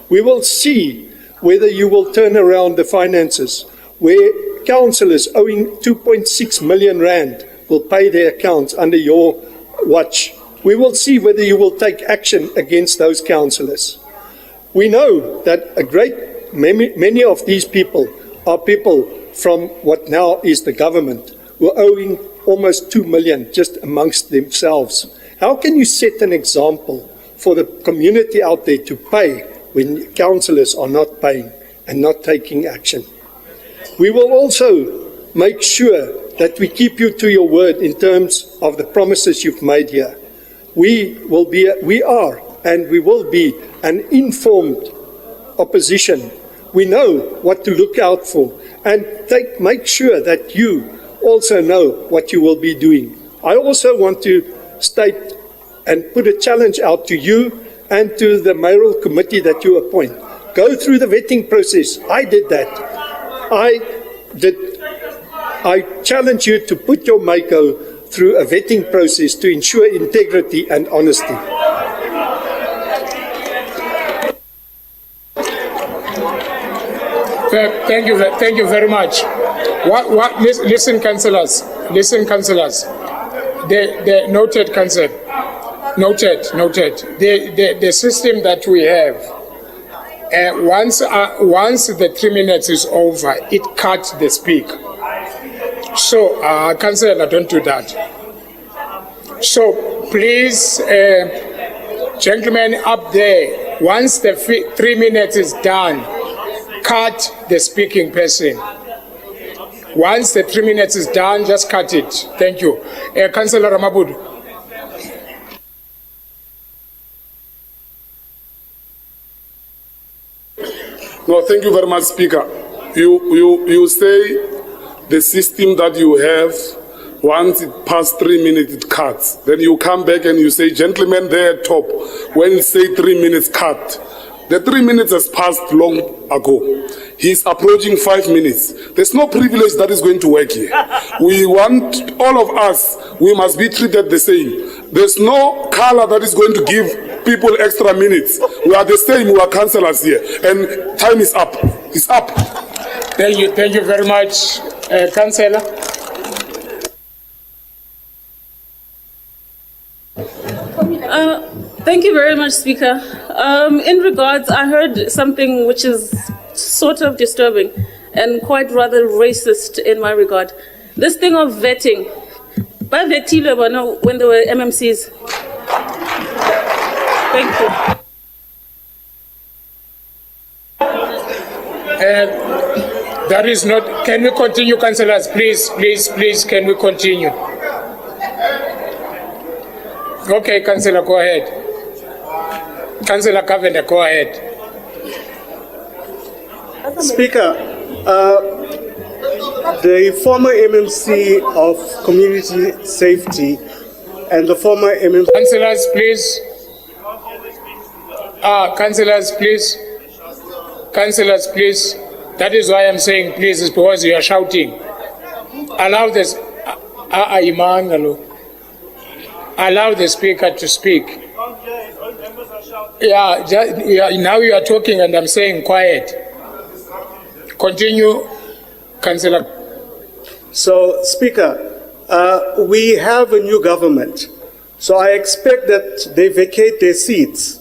We will see whether you will turn around the finances, where councillors owing 2.6 million rand will pay their accounts under your watch. We will see whether you will take action against those councillors. We know that many of these people are people from what now is the government, who are owing almost 2 million just amongst themselves. How can you set an example for the community out there to pay when councillors are not paying and not taking action? We will also make sure that we keep you to your word in terms of the promises you've made here. We are and we will be an informed opposition. We know what to look out for, and make sure that you also know what you will be doing. I also want to state and put a challenge out to you and to the mayoral committee that you appoint. Go through the vetting process. I did that. I challenge you to put your Mako through a vetting process to ensure integrity and honesty. Thank you very much. Listen, councillors. The noted, councillor. Noted. The system that we have, once the 3 minutes is over, it cuts the speak. So, councillor, don't do that. So, please, gentlemen up there, once the 3 minutes is done, cut the speaking person. Once the 3 minutes is done, just cut it. Thank you. Councillor Ramabud. No, thank you very much, Speaker. You say the system that you have, once it past 3 minutes, it cuts. Then you come back and you say, gentlemen, there at top, when you say 3 minutes cut, the 3 minutes has passed long ago. He's approaching 5 minutes. There's no privilege that is going to work here. We want, all of us, we must be treated the same. There's no color that is going to give people extra minutes. We are the same, we are councillors here. And time is up. It's up. Thank you very much, Councillor. Thank you very much, Speaker. In regards, I heard something which is sort of disturbing and quite rather racist in my regard. This thing of vetting. By vetile, when there were MMCs. Thank you. That is not. Can we continue, councillors? Please, can we continue? Okay, councillor, go ahead. Councillor Kavenda, go ahead. Speaker, the former MMC of Community Safety and the former MMC... Councillors, please. Councillors, please. Councillors, please. That is why I'm saying please, is because you are shouting. Allow this. Allow the speaker to speak. Yeah, now you are talking and I'm saying quiet. Continue, Councillor. So, Speaker, we have a new government. So I expect that they vacate their seats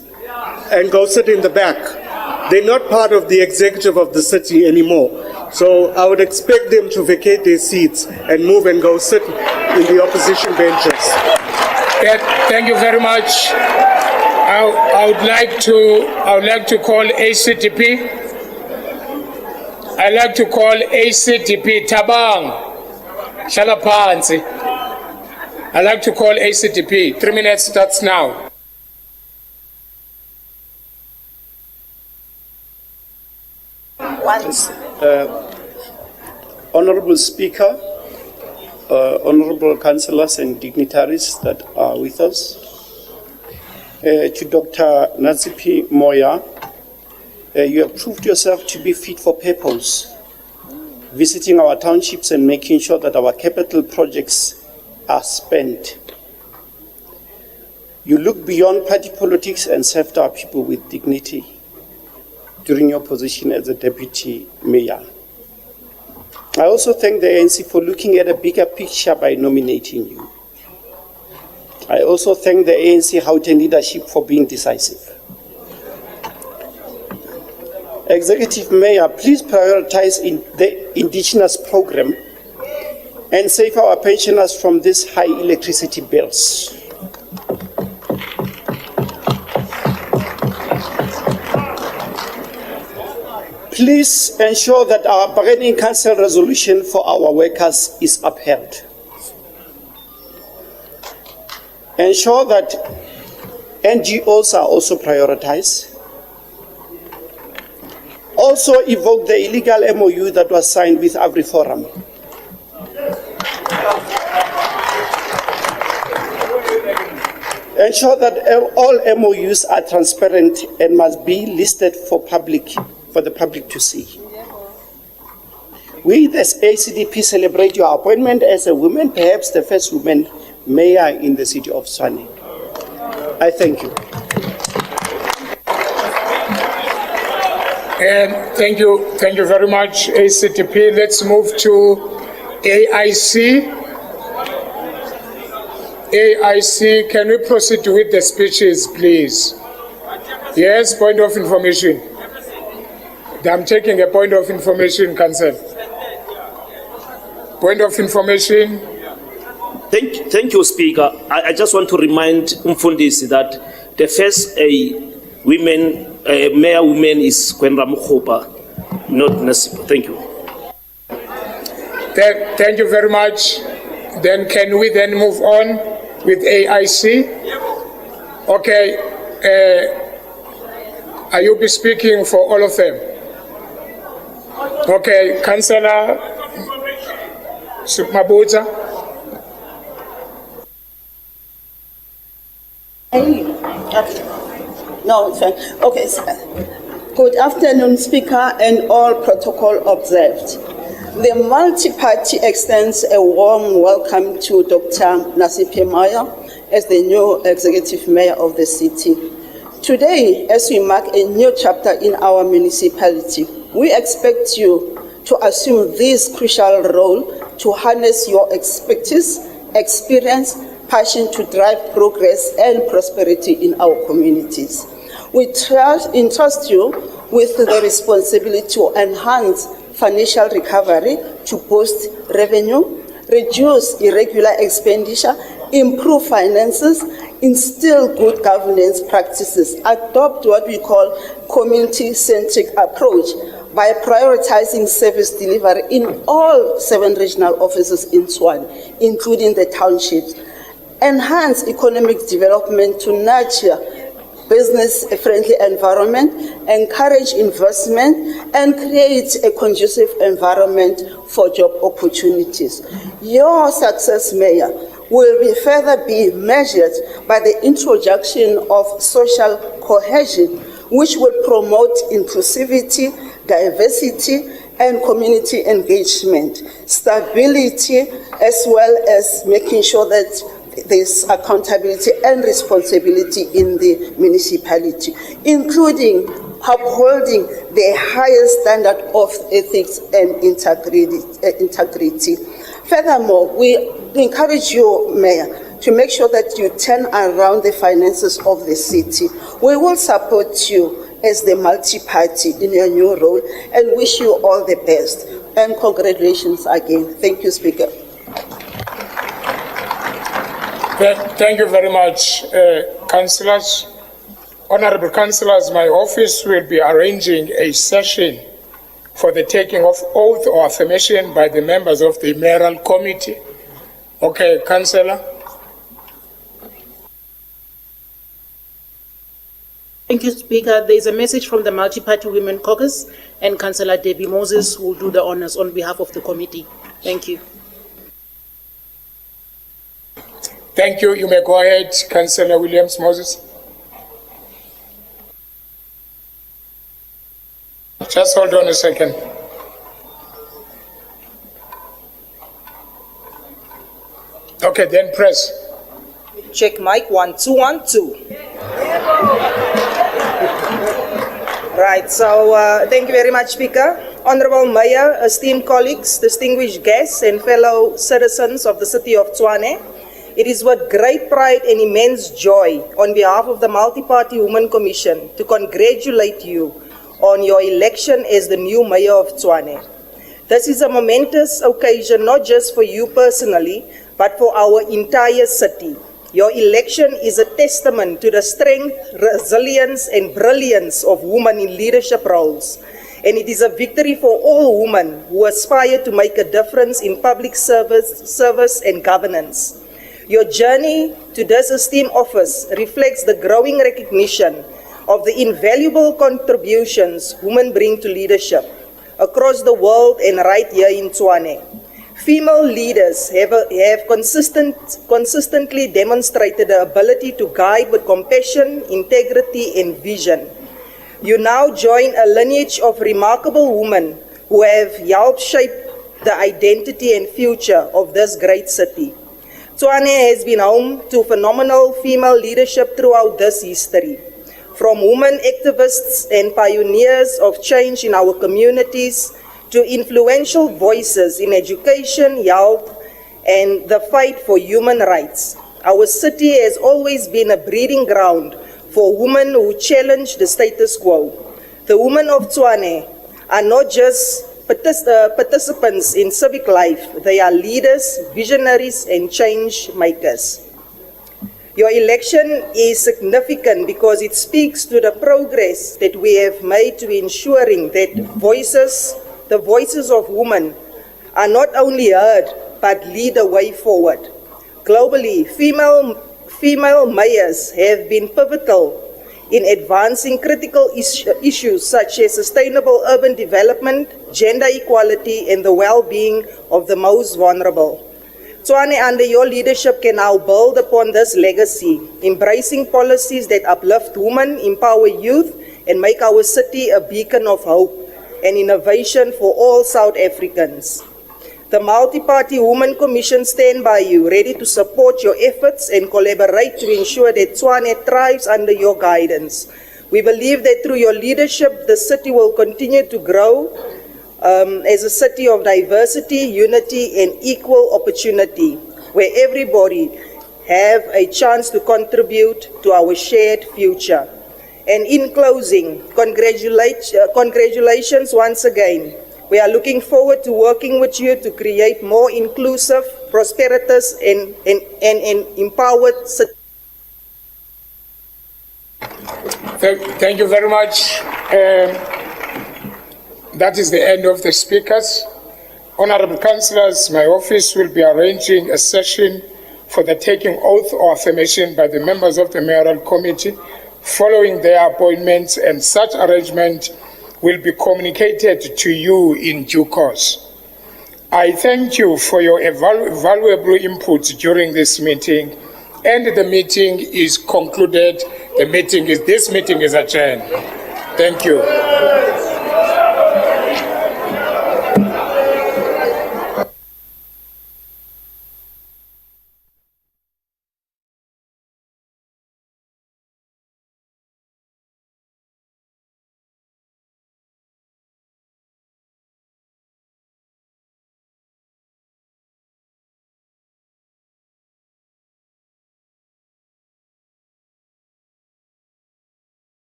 and go sit in the back. They're not part of the executive of the city anymore. So I would expect them to vacate their seats and move and go sit in the opposition benches. Thank you very much. I would like to call ACTP. I'd like to call ACTP Tabang Shalapansi. I'd like to call ACTP. 3 minutes starts now. Honorable Speaker, honorable councillors and dignitaries that are with us, to Dr. Nasiphi Moya, you have proved yourself to be fit for purpose, visiting our townships and making sure that our capital projects are spent. You look beyond party politics and served our people with dignity during your position as a deputy mayor. I also thank the ANC for looking at a bigger picture by nominating you. I also thank the ANC Gauteng leadership for being decisive. Executive Mayor, please prioritize the indigenous program and save our pensioners from these high electricity bills. Please ensure that our bargaining council resolution for our workers is upheld. Ensure that NGOs are also prioritized. Also evoke the illegal MOU that was signed with AgriForum. Ensure that all MOUs are transparent and must be listed for the public to see. We, as ACDP, celebrate your appointment as a woman, perhaps the first woman mayor in the city of Tshwane. I thank you. And thank you very much, ACTP. Let's move to AIC. AIC, can we proceed with the speeches, please? Yes, point of information. I'm taking a point of information, Council. Point of information. Thank you, Speaker. I just want to remind Umfundisi that the first mayor woman is Kwenra Mukhopa, not Nasiphi. Thank you. Thank you very much. Then can we then move on with AIC? Okay. Are you be speaking for all of them? Okay, Councillor Mabuza. No, it's fine. Okay, good afternoon, Speaker, and all protocol observed. The multi-party extends a warm welcome to Dr. Nasiphi Moya as the new executive mayor of the city. Today, as we mark a new chapter in our municipality, we expect you to assume this crucial role to harness your expertise, experience, passion to drive progress and prosperity in our communities. We entrust you with the responsibility to enhance financial recovery, to boost revenue, reduce irregular expenditure, improve finances, instill good governance practices, adopt what we call community-centric approach by prioritizing service delivery in all 7 regional offices in Tshwane, including the townships, enhance economic development to nurture business-friendly environment, encourage investment, and create a conducive environment for job opportunities. Your success, Mayor, will further be measured by the introduction of social cohesion, which will promote inclusivity, diversity, and community engagement, stability, as well as making sure that there's accountability and responsibility in the municipality, including upholding the highest standard of ethics and integrity. Furthermore, we encourage you, Mayor, to make sure that you turn around the finances of the city. We will support you as the multi-party in your new role and wish you all the best. And congratulations again. Thank you, Speaker. Thank you very much, councillors. Honourable councillors, my office will be arranging a session for the taking of oath or affirmation by the members of the mayoral committee. Okay, councillor. Thank you, Speaker. There is a message from the Multi-Party Women Caucus, and Councillor Debbie Moses will do the honours on behalf of the committee. Thank you. Thank you. You may go ahead, Councillor Williams Moses. Just hold on a second. Okay, then press. Check mic 1 2 1 2. Right, so thank you very much, Speaker. Honorable Mayor, esteemed colleagues, distinguished guests, and fellow citizens of the City of Tshwane, it is with great pride and immense joy on behalf of the Multi-Party Women Commission to congratulate you on your election as the new Mayor of Tshwane. This is a momentous occasion not just for you personally, but for our entire city. Your election is a testament to the strength, resilience, and brilliance of women in leadership roles. And it is a victory for all women who aspire to make a difference in public service and governance. Your journey to this esteemed office reflects the growing recognition of the invaluable contributions women bring to leadership across the world and right here in Tshwane. Female leaders have consistently demonstrated the ability to guide with compassion, integrity, and vision. You now join a lineage of remarkable women who have helped shape the identity and future of this great city. Tshwane has been home to phenomenal female leadership throughout this history. From women activists and pioneers of change in our communities to influential voices in education, health, and the fight for human rights. Our city has always been a breeding ground for women who challenge the status quo. The women of Tshwane are not just participants in civic life, they are leaders, visionaries, and change makers. Your election is significant because it speaks to the progress that we have made to ensuring that the voices of women are not only heard, but lead the way forward. Globally, female mayors have been pivotal in advancing critical issues such as sustainable urban development, gender equality, and the well-being of the most vulnerable. Tshwane, under your leadership, can now build upon this legacy, embracing policies that uplift women, empower youth, and make our city a beacon of hope and innovation for all South Africans. The Multi-Party Women Commission stand by you, ready to support your efforts and collaborate to ensure that Tshwane thrives under your guidance. We believe that through your leadership, the city will continue to grow as a city of diversity, unity, and equal opportunity, where everybody have a chance to contribute to our shared future. And in closing, congratulations once again. We are looking forward to working with you to create more inclusive, prosperous, and empowered cities. Thank you very much. That is the end of the speakers. Honourable councillors, my office will be arranging a session for the taking oath or affirmation by the members of the mayoral committee. following their appointments, and such arrangement will be communicated to you in due course. I thank you for your valuable input during this meeting, and the meeting is concluded. This meeting is adjourned. Thank you.